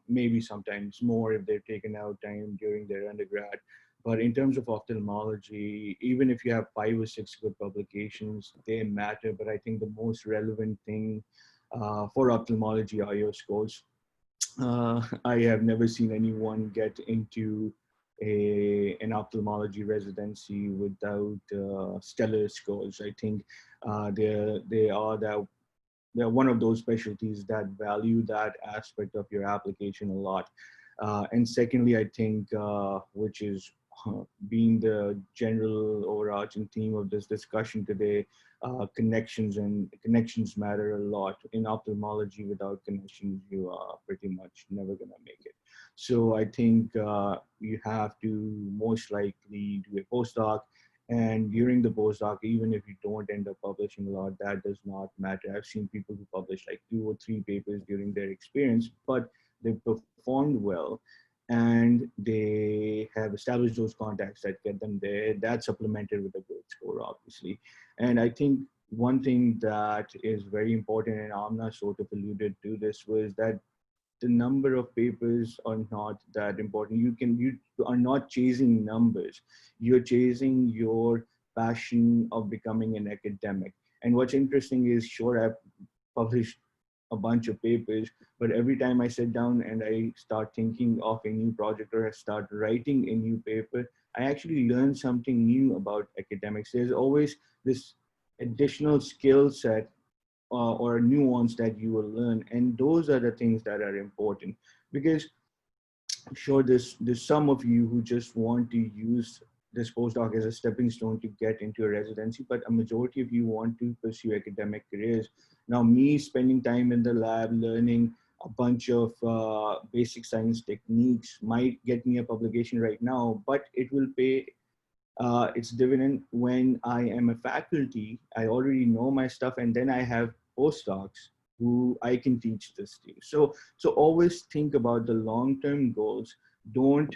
maybe sometimes more if they've taken out time during their undergrad. But in terms of ophthalmology, even if you have 5 or 6 good publications, they matter. But I think the most relevant thing for ophthalmology are your scores. I have never seen anyone get into an ophthalmology residency without stellar scores. I think they're one of those specialties that value that aspect of your application a lot. And secondly, I think, which is being the general overarching theme of this discussion today, connections matter a lot. In ophthalmology, without connections, you are pretty much never gonna make it. So I think you have to most likely do a postdoc, and during the postdoc, even if you don't end up publishing a lot, that does not matter. I've seen people who publish like 2 or 3 papers during their experience, but they performed well, and they have established those contacts that get them there. That's supplemented with a good score, obviously. And I think one thing that is very important, and Amna sort of alluded to this, was that the number of papers are not that important. You are not chasing numbers. You're chasing your passion of becoming an academic. And what's interesting is, sure, I've published a bunch of papers, but every time I sit down and I start thinking of a new project or I start writing a new paper, I actually learn something new about academics. There's always this additional skill set or nuance that you will learn, and those are the things that are important. Because sure, there's some of you who just want to use this postdoc as a stepping stone to get into a residency, but a majority of you want to pursue academic careers. Now, me spending time in the lab learning a bunch of basic science techniques might get me a publication right now, but it will pay its dividend when I am a faculty. I already know my stuff, and then I have postdocs who I can teach this to. So always think about the long-term goals. Don't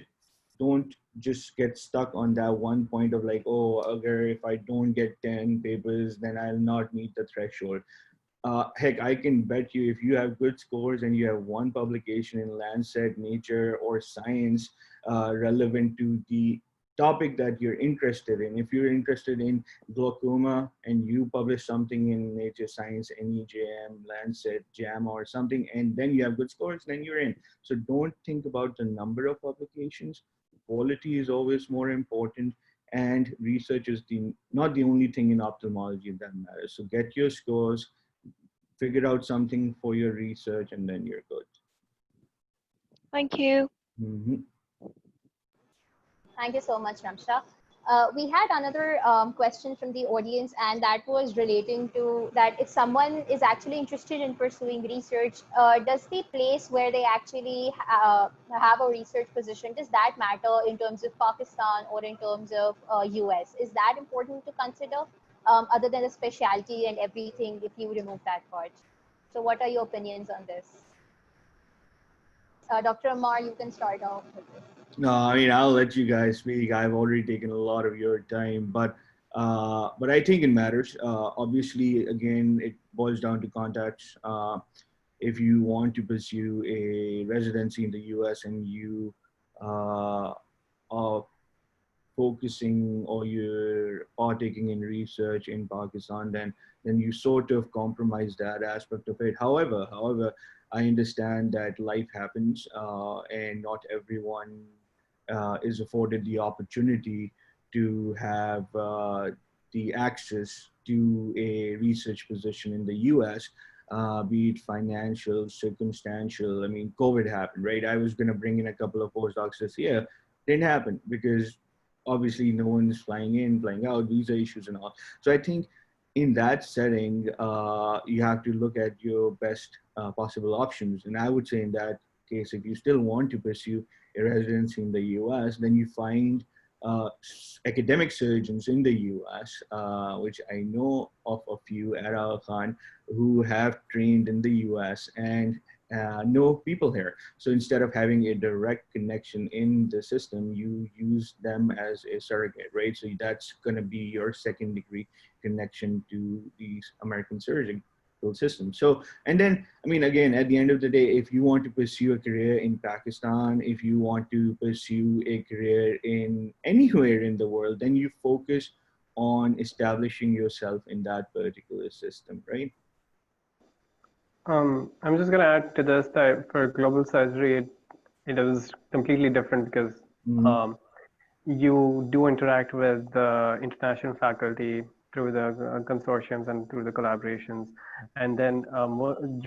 just get stuck on that one point of like, oh, okay, if I don't get 10 papers, then I'll not meet the threshold. Heck, I can bet you if you have good scores and you have one publication in Lancet, Nature, or Science relevant to the topic that you're interested in. If you're interested in glaucoma and you publish something in Nature, Science, NEJM, Lancet, JAMA, or something, and then you have good scores, then you're in. So don't think about the number of publications. Quality is always more important, and research is not the only thing in ophthalmology that matters. So get your scores, figure out something for your research, and then you're good. Thank you. Thank you so much, Ramsha. We had another question from the audience, and that was relating to that if someone is actually interested in pursuing research, does the place where they actually have a research position, does that matter in terms of Pakistan or in terms of US? Is that important to consider other than the specialty and everything if you remove that part? So what are your opinions on this? Dr. Amar, you can start off with this. No, I mean, I'll let you guys speak. I've already taken a lot of your time, but I think it matters. Obviously, again, it boils down to contacts. If you want to pursue a residency in the US and you are focusing or you're partaking in research in Pakistan, then you sort of compromise that aspect of it. However, I understand that life happens and not everyone is afforded the opportunity to have the access to a research position in the US, be it financial, circumstantial. I mean, COVID happened, right? I was going to bring in a couple of postdocs this year. Didn't happen because obviously no one is flying in, flying out, visa issues and all. So I think in that setting, you have to look at your best possible options. And I would say in that case, if you still want to pursue a residency in the US, then you find academic surgeons in the US, which I know of a few at Al Khan who have trained in the US and know people here. So instead of having a direct connection in the system, you use them as a surrogate, right? So that's going to be your second degree connection to these American surgical system. So, and then, I mean, again, at the end of the day, if you want to pursue a career in Pakistan, if you want to pursue a career in anywhere in the world, then you focus on establishing yourself in that particular system, right? I'm just going to add to this that for global surgery, it is completely different because you do interact with the international faculty through the consortiums and through the collaborations. And then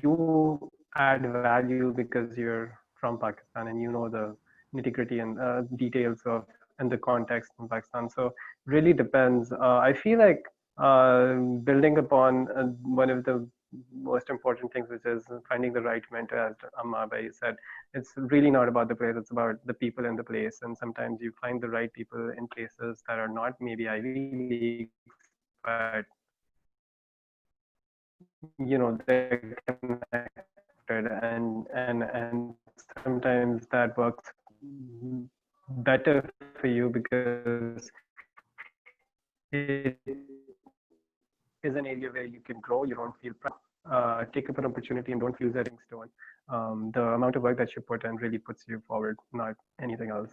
you add value because you're from Pakistan and you know the nitty-gritty and details of and the context in Pakistan. So really depends. I feel like building upon one of the most important things, which is finding the right mentor, as Ammar Bhai said. It's really not about the place, it's about the people in the place. And sometimes you find the right people in places that are not maybe Ivy Leagues, but you know, they're connected, and sometimes that works better for you because it is an area where you can grow. You don't feel take up an opportunity and don't feel a stepping stone. The amount of work that you put in really puts you forward, not anything else.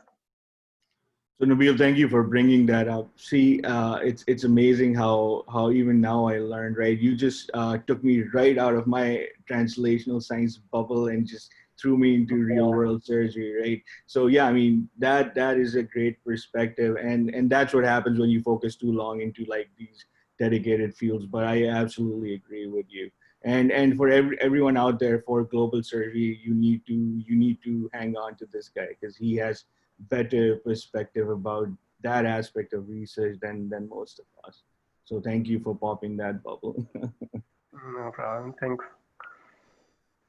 So Nabil, thank you for bringing that up. See, it's amazing how even now I learned, right? You just took me right out of my translational science bubble and just threw me into real world surgery, right? So yeah, I mean that is a great perspective, and that's what happens when you focus too long into like these dedicated fields. But I absolutely agree with you. And for everyone out there for global surgery, you need to hang on to this guy because he has better perspective about that aspect of research than most of us. So thank you for popping that bubble. No problem. Thanks.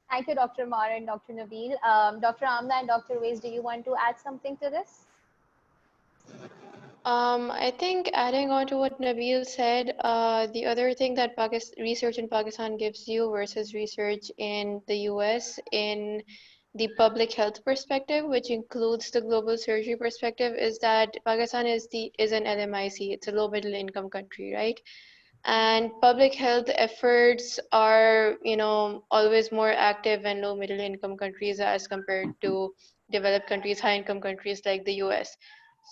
Thank you, Dr. Mar and Dr. Nabil. Dr. Amna and Dr. Ways, do you want to add something to this? I think adding on to what Nabil said, the other thing that research in Pakistan gives you versus research in the US in the public health perspective, which includes the global surgery perspective, is that Pakistan is an LMIC. It's a low middle income country, right? And public health efforts are, always more active in low middle income countries as compared to developed countries, high income countries like the US.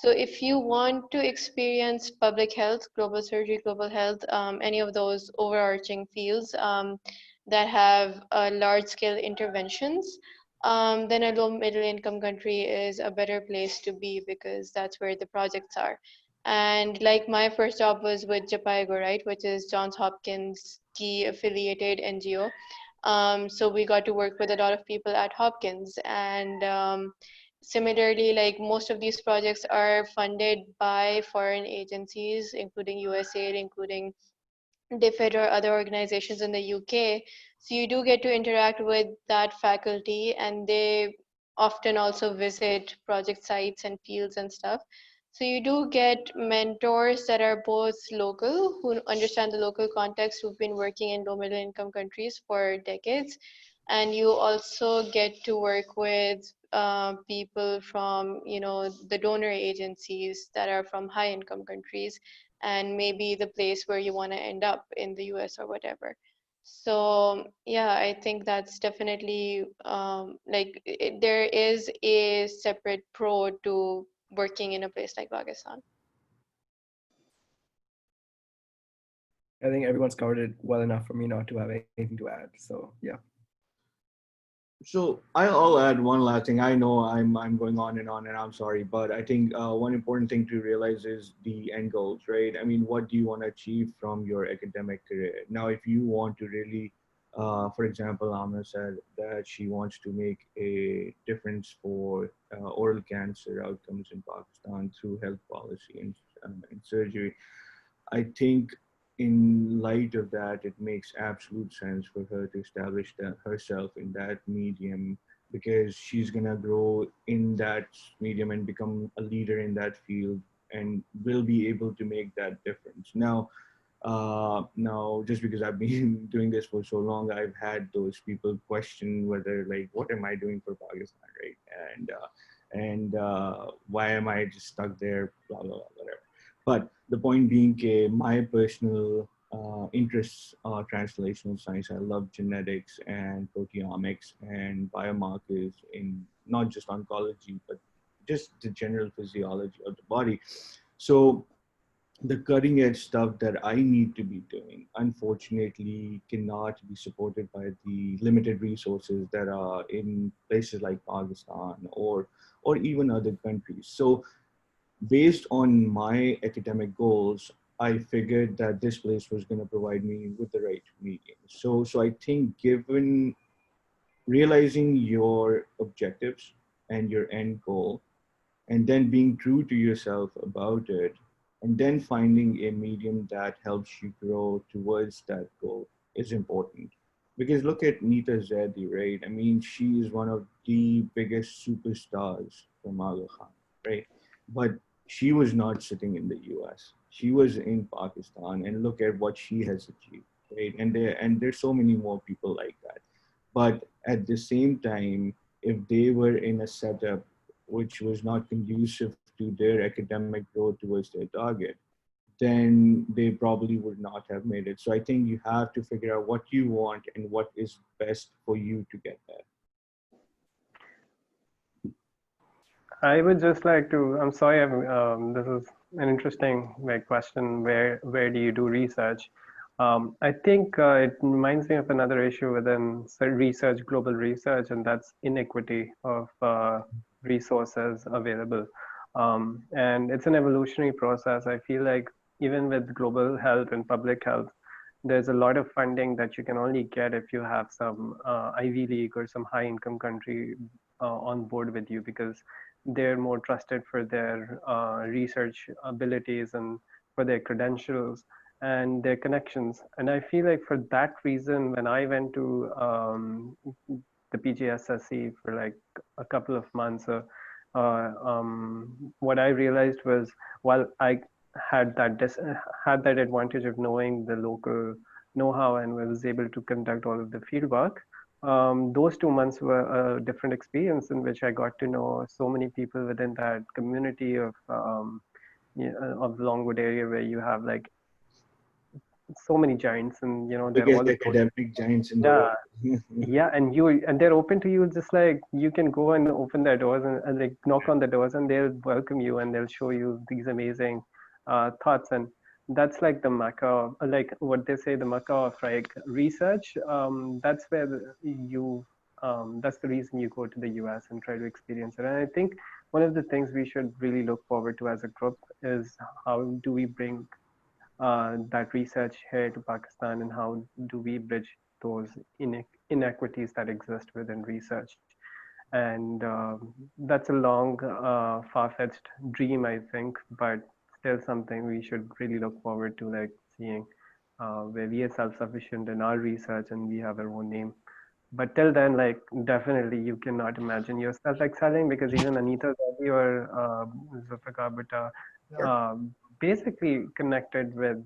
So if you want to experience public health, global surgery, global health, any of those overarching fields that have large scale interventions, then a low middle income country is a better place to be because that's where the projects are. And like my first job was with Japaigo, right, which is Johns Hopkins key affiliated NGO. So we got to work with a lot of people at Hopkins. And similarly, like most of these projects are funded by foreign agencies, including USAID, including DFID or other organizations in the UK. So you do get to interact with that faculty, and they often also visit project sites and fields and stuff. So you do get mentors that are both local, who understand the local context, who've been working in low middle income countries for decades. And you also get to work with people from, the donor agencies that are from high income countries, and maybe the place where you want to end up in the US or whatever. So yeah, I think that's definitely there is a separate pro to working in a place like Pakistan. I think everyone's covered it well enough for me not to have anything to add. So yeah. So I'll add one last thing. I know I'm going on, and I'm sorry, but I think one important thing to realize is the end goals, right? I mean, what do you want to achieve from your academic career? Now, if you want to really, for example, Amna said that she wants to make a difference for oral cancer outcomes in Pakistan through health policy and surgery. I think in light of that, it makes absolute sense for her to establish herself in that medium because she's gonna grow in that medium and become a leader in that field and will be able to make that difference. Now, just because I've been doing this for so long, I've had those people question whether like, what am I doing for Pakistan, right? And why am I just stuck there, blah, blah, blah, whatever. But the point being, my personal interests are translational science. I love genetics and proteomics and biomarkers in not just oncology, but just the general physiology of the body. So the cutting edge stuff that I need to be doing, unfortunately, cannot be supported by the limited resources that are in places like Pakistan or even other countries. So based on my academic goals, I figured that this place was going to provide me with the right medium. So I think given realizing your objectives and your end goal, and then being true to yourself about it, and then finding a medium that helps you grow towards that goal is important. Because look at Nita Zedi, right? I mean, she is one of the biggest superstars from Aga Khan, right? But she was not sitting in the US. She was in Pakistan, and look at what she has achieved, right? And there's so many more people like that. But at the same time, if they were in a setup which was not conducive to their academic growth towards their target, then they probably would not have made it. So I think you have to figure out what you want and what is best for you to get there. I would just like to, I'm sorry, this is an interesting question. Where do you do research? I think it reminds me of another issue within research, global research, and that's inequity of resources available. And it's an evolutionary process. I feel like even with global health and public health, there's a lot of funding that you can only get if you have some Ivy League or some high income country on board with you, because they're more trusted for their research abilities and for their credentials and their connections. And I feel like for that reason, when I went to the PGSSE for like a couple of months, what I realized was, while I had that advantage of knowing the local know-how and was able to conduct all of the field work, those 2 months were a different experience in which I got to know so many people within that community of Longwood area, where you have like so many giants, and they're all academic giants in the world. Yeah, and they're open to you, just like you can go and open their doors and like knock on the doors, and they'll welcome you and they'll show you these amazing thoughts. And that's like the mecca, like what they say, the mecca of like research. That's where that's the reason you go to the US and try to experience it. And I think one of the things we should really look forward to as a group is, how do we bring that research here to Pakistan, and how do we bridge those inequities that exist within research? And that's a long, far-fetched dream, I think, but still something we should really look forward to, like seeing where we are self-sufficient in our research and we have our own name. But till then, like, definitely you cannot imagine yourself excelling, because even Anita Zaidi or Zulfikar Bhutta basically connected with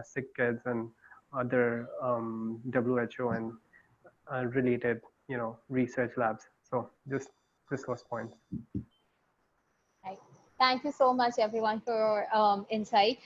sick kids and other WHO and related, research labs. So just this was point. Right. Thank you so much, everyone, for your insight.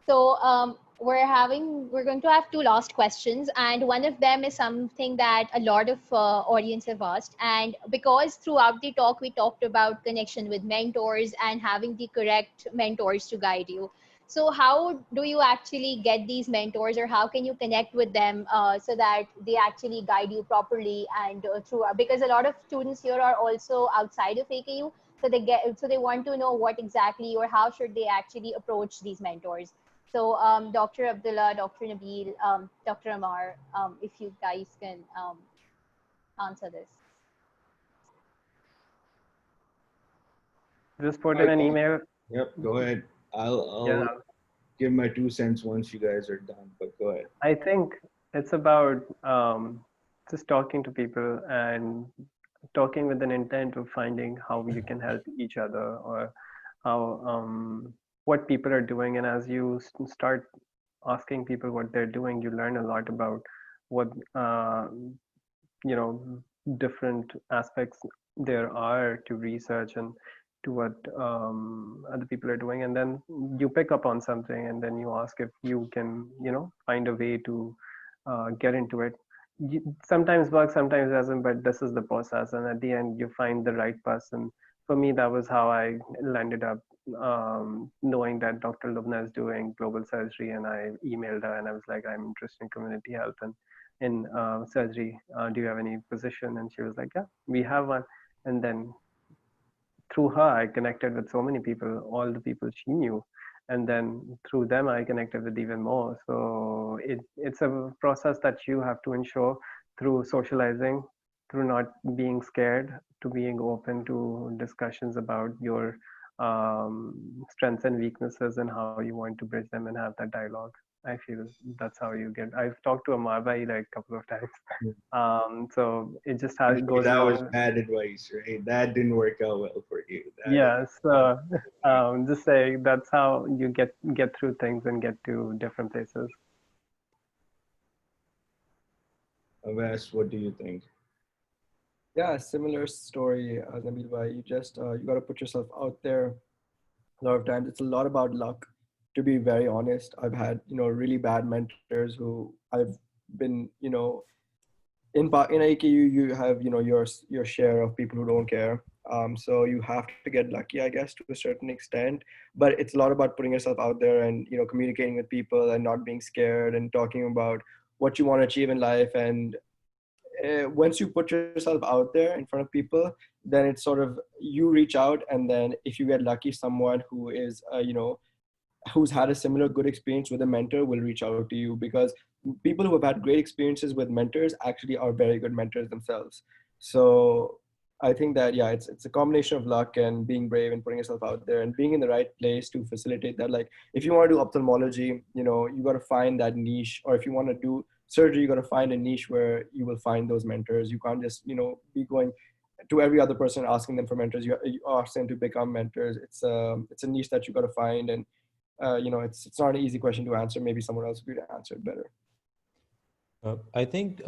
So we're going to have two last questions, and one of them is something that a lot of audience have asked. And because throughout the talk we talked about connection with mentors and having the correct mentors to guide you. So how do you actually get these mentors, or how can you connect with them so that they actually guide you properly and through? Because a lot of students here are also outside of AKU, so they want to know what exactly, or how should they actually approach these mentors. So Dr. Abdullah, Dr. Nabil, Dr. Amar, if you guys can answer this. Just put in an email. Yep, go ahead. I'll give my 2 cents once you guys are done, but go ahead. I think it's about just talking to people and talking with an intent of finding how you can help each other, or how what people are doing. And as you start asking people what they're doing, you learn a lot about what different aspects there are to research and to what other people are doing. And then you pick up on something, and then you ask if you can find a way to get into it. Sometimes works, sometimes doesn't, but this is the process, and at the end you find the right person. For me, that was how I landed up knowing that Dr. Lubna is doing global surgery, and I emailed her and I was like, I'm interested in community health and in surgery. Do you have any position? And she was like, yeah, we have one. And then through her, I connected with so many people, all the people she knew. And then through them, I connected with even more. So it's a process that you have to ensure through socializing, through not being scared, to being open to discussions about your strengths and weaknesses and how you want to bridge them and have that dialogue. I feel that's how you get. I've talked to Amar Bhai like a couple of times. So it just goes that along. was bad advice, right? That didn't work out well for you. Yes. Just saying, that's how you get through things and get to different places. Avas, what do you think? Yeah, similar story, Nabil bhai. You just you got to put yourself out there. A lot of times, it's a lot about luck. to be very honest, I've had, really bad mentors who I've been, in AKU, you have, your share of people who don't care. So you have to get lucky, I guess, to a certain extent. But it's a lot about putting yourself out there and, communicating with people and not being scared and talking about what you want to achieve in life. And once you put yourself out there in front of people, then it's sort of, you reach out, and then if you get lucky, someone who is, who's had a similar good experience with a mentor will reach out to you, because people who have had great experiences with mentors actually are very good mentors themselves. So I think that, yeah, it's a combination of luck and being brave and putting yourself out there and being in the right place to facilitate that. Like, if you want to do ophthalmology, you got to find that niche, or if you want to do surgery, you got to find a niche where you will find those mentors. You can't just, be going to every other person asking them for mentors. You ask them to become mentors. It's a niche that you got to find. And it's not an easy question to answer. Maybe someone else could answer it better. I think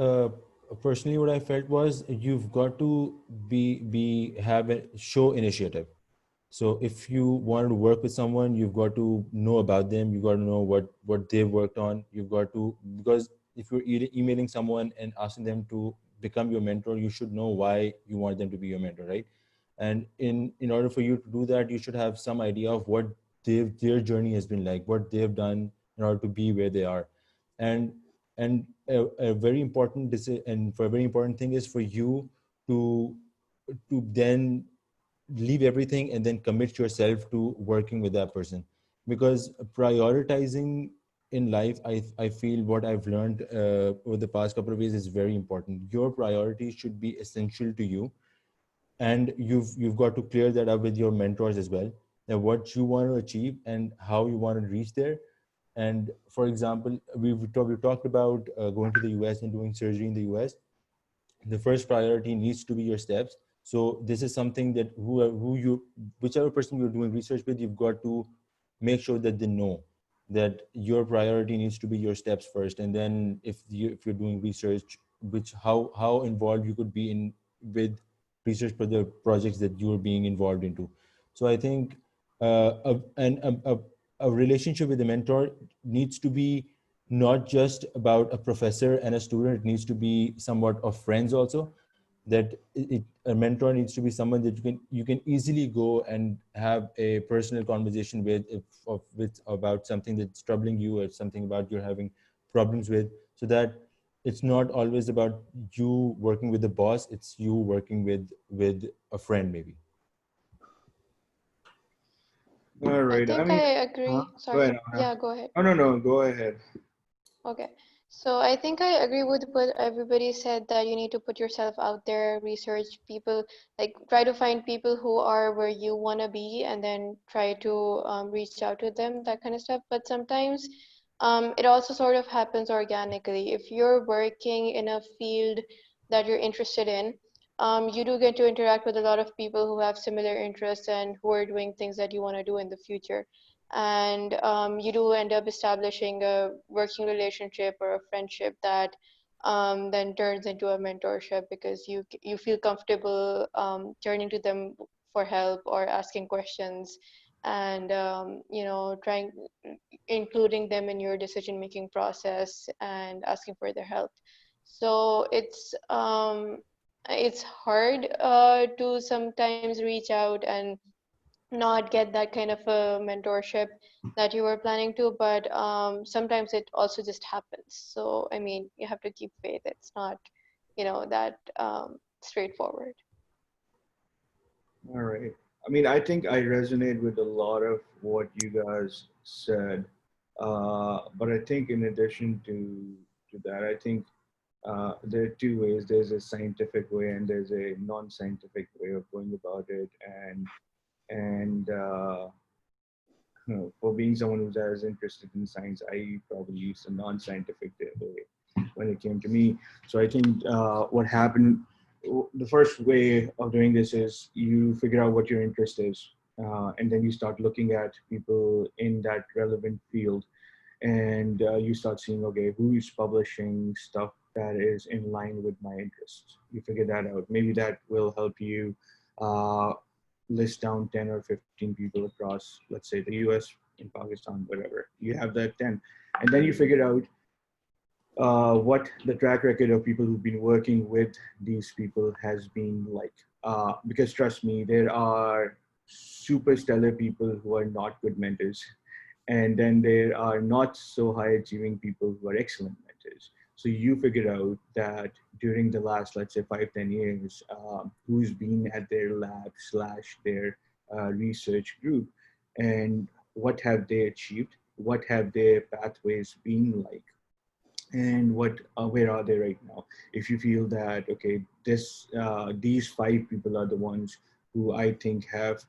personally, what I felt was you've got to have a show initiative. So if you want to work with someone, you've got to know about them. You've got to know what they've worked on. You've got to, because if you're emailing someone and asking them to become your mentor, you should know why you want them to be your mentor, right? And in order for you to do that, you should have some idea of what their journey has been like, what they've done in order to be where they are. And a very important and for a very important thing is for you to then leave everything and then commit yourself to working with that person. Because prioritizing in life, I feel what I've learned over the past couple of years is very important. Your priorities should be essential to you, and you've got to clear that up with your mentors as well, that what you want to achieve and how you want to reach there. And for example, we've talked about going to the US and doing surgery in the US. The first priority needs to be your steps. So this is something that whichever person you're doing research with, you've got to make sure that they know that your priority needs to be your steps first. And then if you're doing research, which how involved you could be in with research for the projects that you're being involved into. So I think a relationship with a mentor needs to be not just about a professor and a student. It needs to be somewhat of friends also. That a mentor needs to be someone that you can easily go and have a personal conversation with about something that's troubling you, or something about you're having problems with, so that it's not always about you working with the boss, it's you working with a friend maybe. All I right. I think mean, I agree. go Sorry. ahead, Anna. Yeah, go ahead. Oh, no, go ahead. Okay. So I think I agree with what everybody said, that you need to put yourself out there, research people, like try to find people who are where you want to be, and then try to reach out to them, that kind of stuff. But sometimes it also sort of happens organically. If you're working in a field that you're interested in, you do get to interact with a lot of people who have similar interests and who are doing things that you want to do in the future. And you do end up establishing a working relationship or a friendship that then turns into a mentorship, because you feel comfortable turning to them for help or asking questions, and trying including them in your decision making process and asking for their help. So it's hard to sometimes reach out and not get that kind of a mentorship that you were planning to, but sometimes it also just happens. So I mean, you have to keep faith. It's not that straightforward. All right. I mean, I think I resonate with a lot of what you guys said. But I think in addition to that, I think there are two ways. There's a scientific way and there's a non-scientific way of going about it. And for being someone who's as interested in science, I probably used a non-scientific way when it came to me. So I think what happened, the first way of doing this is you figure out what your interest is, and then you start looking at people in that relevant field, and you start seeing, okay, who's publishing stuff that is in line with my interests. You figure that out. Maybe that will help you list down 10 or 15 people across, let's say, the US in Pakistan, whatever. You have that 10. And then you figure out what the track record of people who've been working with these people has been like. Because trust me, there are super stellar people who are not good mentors. And then there are not so high achieving people who are excellent mentors. So you figure out that during the last, let's say 5-10 years, who's been at their lab slash their research group, and what have they achieved? What have their pathways been like? And what where are they right now? If you feel that okay, these 5 people are the ones who I think have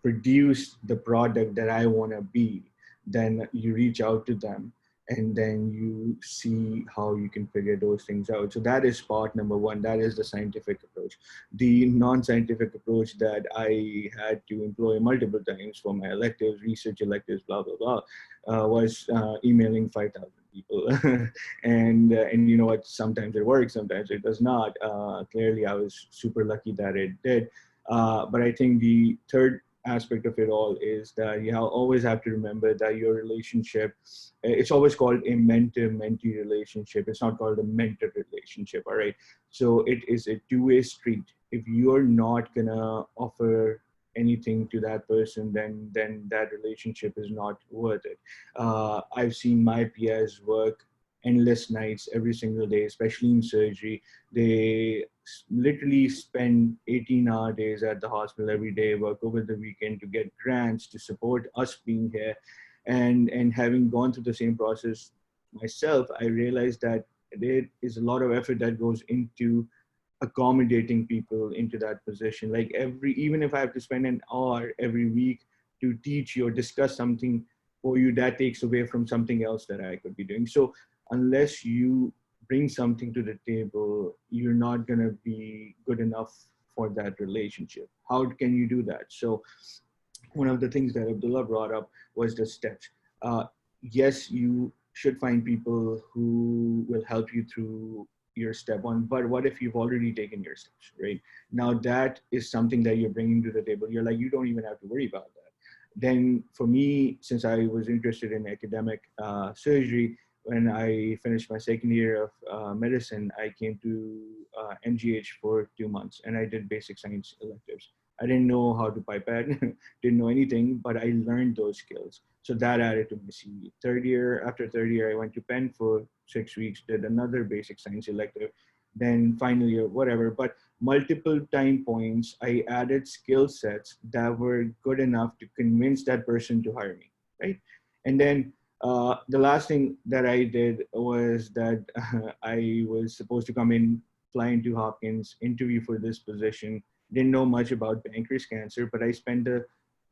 produced the product that I want to be, then you reach out to them and then you see how you can figure those things out. So that is part number one. That is the scientific approach. The non-scientific approach that I had to employ multiple times for my electives, research electives, blah blah blah, was emailing 5,000 people. And you know what, sometimes it works, sometimes it does not. Clearly I was super lucky that it did. But I think the third aspect of it all is that you always have to remember that your relationship, it's always called a mentor-mentee relationship. It's not called a mentor relationship, all right? So it is a two-way street. If you're not gonna offer anything to that person, then that relationship is not worth it. I've seen my peers work endless nights every single day, especially in surgery. They literally spend 18-hour days at the hospital every day, work over the weekend to get grants to support us being here. And having gone through the same process myself, I realized that there is a lot of effort that goes into accommodating people into that position. Like even if I have to spend an hour every week to teach you or discuss something for you, that takes away from something else that I could be doing. So unless you bring something to the table, you're not going to be good enough for that relationship. How can you do that? So one of the things that Abdullah brought up was the steps. Yes, you should find people who will help you through your step one, but what if you've already taken your steps, right? Now that is something that you're bringing to the table. You're like, you don't even have to worry about that. Then for me, since I was interested in academic surgery, when I finished my second year of medicine, I came to MGH for 2 months and I did basic science electives. I didn't know how to pipette, didn't know anything, but I learned those skills. So that added to my CV. After third year, I went to Penn for 6 weeks, did another basic science elective, then final year, whatever. But multiple time points, I added skill sets that were good enough to convince that person to hire me, right? And then the last thing that I did was that I was supposed to come in, fly into Hopkins, interview for this position. Didn't know much about pancreas cancer, but I spent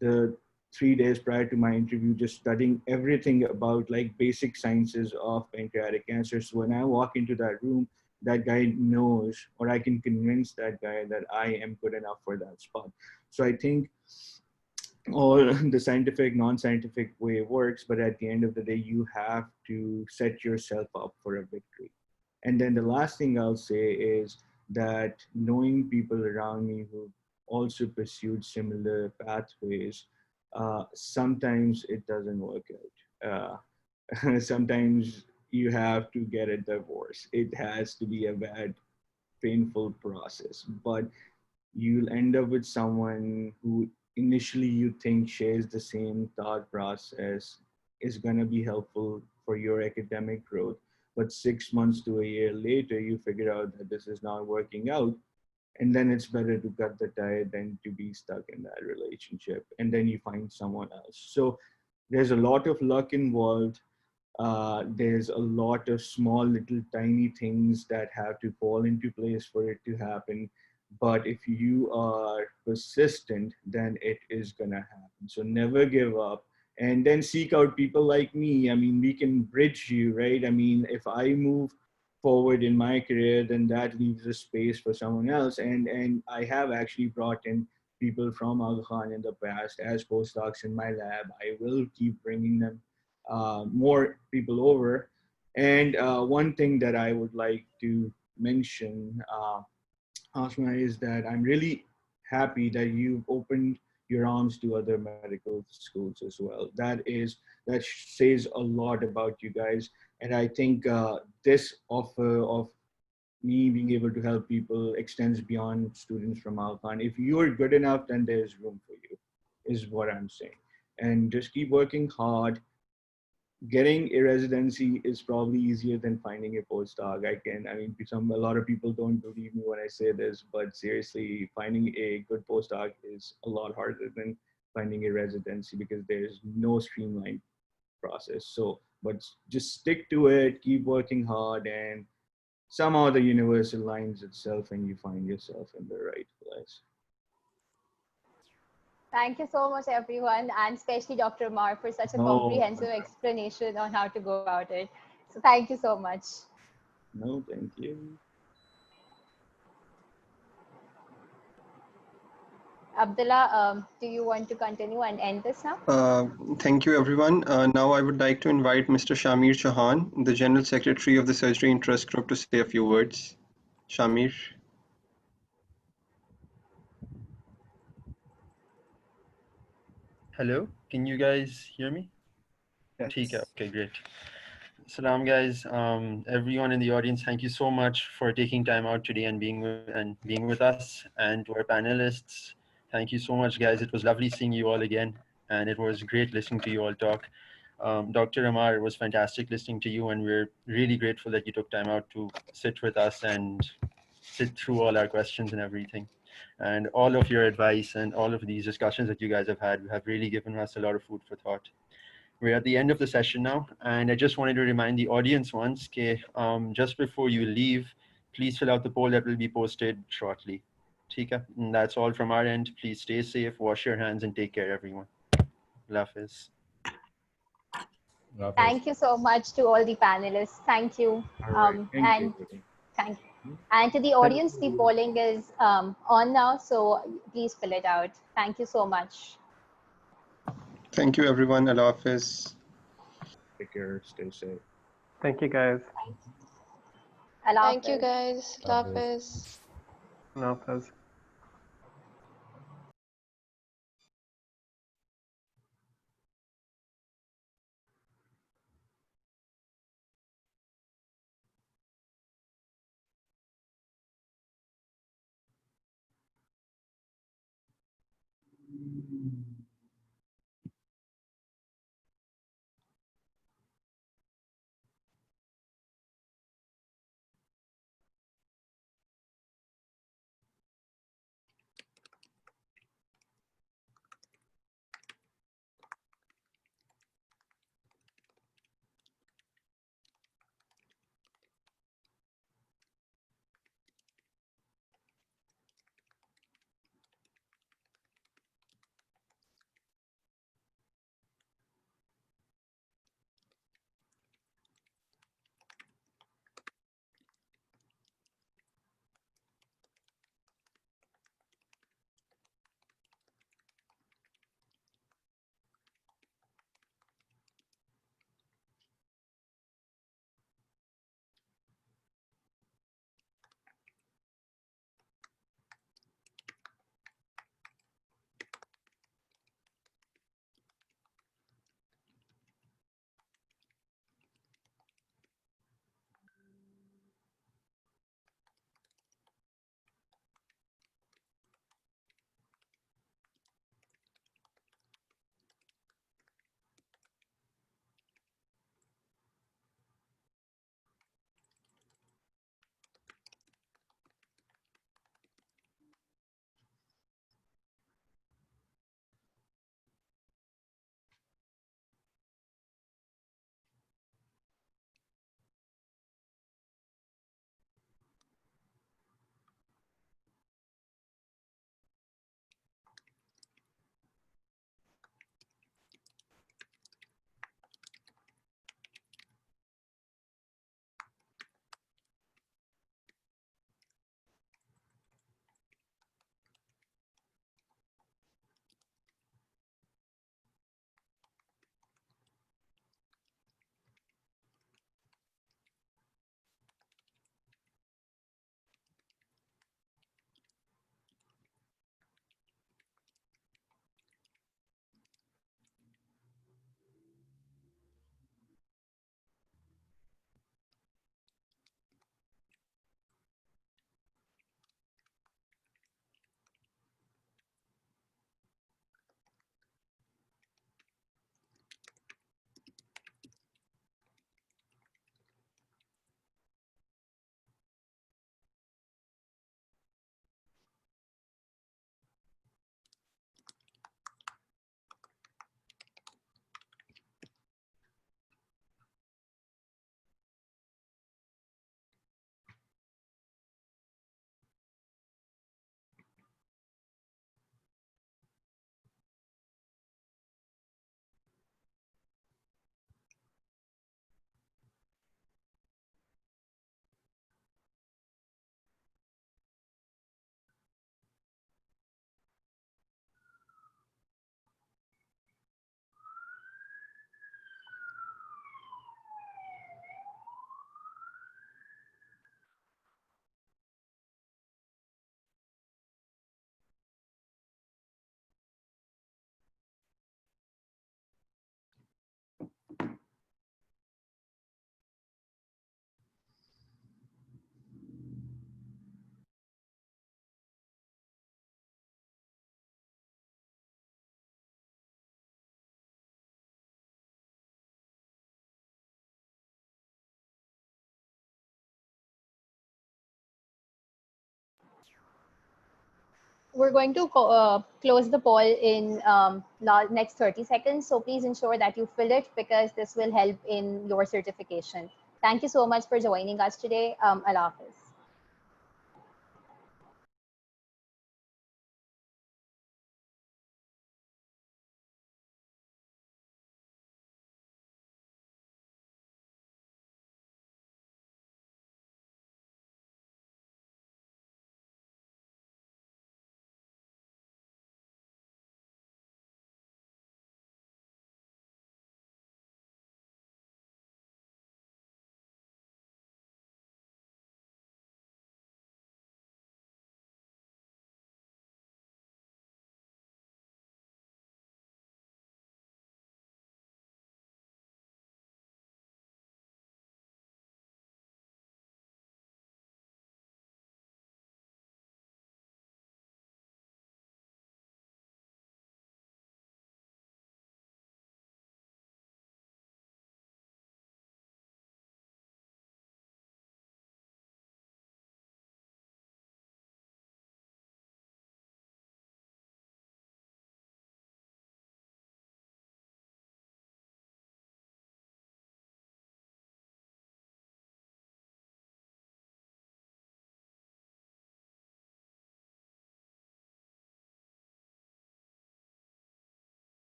the 3 days prior to my interview just studying everything about like basic sciences of pancreatic cancer. So when I walk into that room, that guy knows, or I can convince that guy that I am good enough for that spot. So I think all the scientific, non-scientific way works, but at the end of the day, you have to set yourself up for a victory. And then the last thing I'll say is that knowing people around me who also pursued similar pathways, sometimes it doesn't work out. Sometimes you have to get a divorce. It has to be a bad, painful process, but you'll end up with someone who initially you think shares the same thought process, is going to be helpful for your academic growth. But 6 months to a year later, you figure out that this is not working out. And then it's better to cut the tie than to be stuck in that relationship. And then you find someone else. So there's a lot of luck involved. There's a lot of small, little, tiny things that have to fall into place for it to happen. But if you are persistent, then it is gonna happen. So never give up, and then seek out people like me. I mean, we can bridge you, right? I mean, if I move forward in my career, then that leaves a space for someone else. And I have actually brought in people from Aga Khan in the past as postdocs in my lab. I will keep bringing them more people over. And one thing that I would like to mention, Asma, is that I'm really happy that you've opened your arms to other medical schools as well. That says a lot about you guys. And I think this offer of me being able to help people extends beyond students from Al Khan. If you're good enough, then there's room for you, is what I'm saying. And just keep working hard. Getting a residency is probably easier than finding a postdoc. I mean, a lot of people don't believe me when I say this, but seriously, finding a good postdoc is a lot harder than finding a residency because there's no streamlined process. So, but just stick to it, keep working hard, and somehow the universe aligns itself and you find yourself in the right place. Thank you so much, everyone, and especially Dr. Mar for such a comprehensive explanation on how to go about it. So thank you so much. No, thank you. Abdullah, do you want to continue and end this now? Thank you, everyone. Now I would like to invite Mr. Shamir Chauhan, the General Secretary of the Surgery Interest Group, to say a few words. Shamir. Hello, can you guys hear me? Yes. Okay, great. Salam, guys. Everyone in the audience, thank you so much for taking time out today and being with us. And to our panelists, thank you so much, guys. It was lovely seeing you all again, and it was great listening to you all talk. Dr. Amar, it was fantastic listening to you, and we're really grateful that you took time out to sit with us and sit through all our questions and everything. And all of your advice and all of these discussions that you guys have had have really given us a lot of food for thought. We're at the end of the session now, and I just wanted to remind the audience once, just before you leave, please fill out the poll that will be posted shortly. And that's all from our end. Please stay safe, wash your hands, and take care, everyone. Allah Hafiz. Thank you so much to all the panelists. Thank you. Thank you. Thank you. And to the audience, the polling is on now, so please fill it out. Thank you so much. Thank you, everyone. Allah Hafiz. Take care. Stay safe. Thank you, guys. Thank you, guys. Allah Hafiz. Allah Hafiz. we're going to close the poll in next 30 seconds. So please ensure that you fill it because this will help in your certification. Thank you so much for joining us today. Allah Hafiz.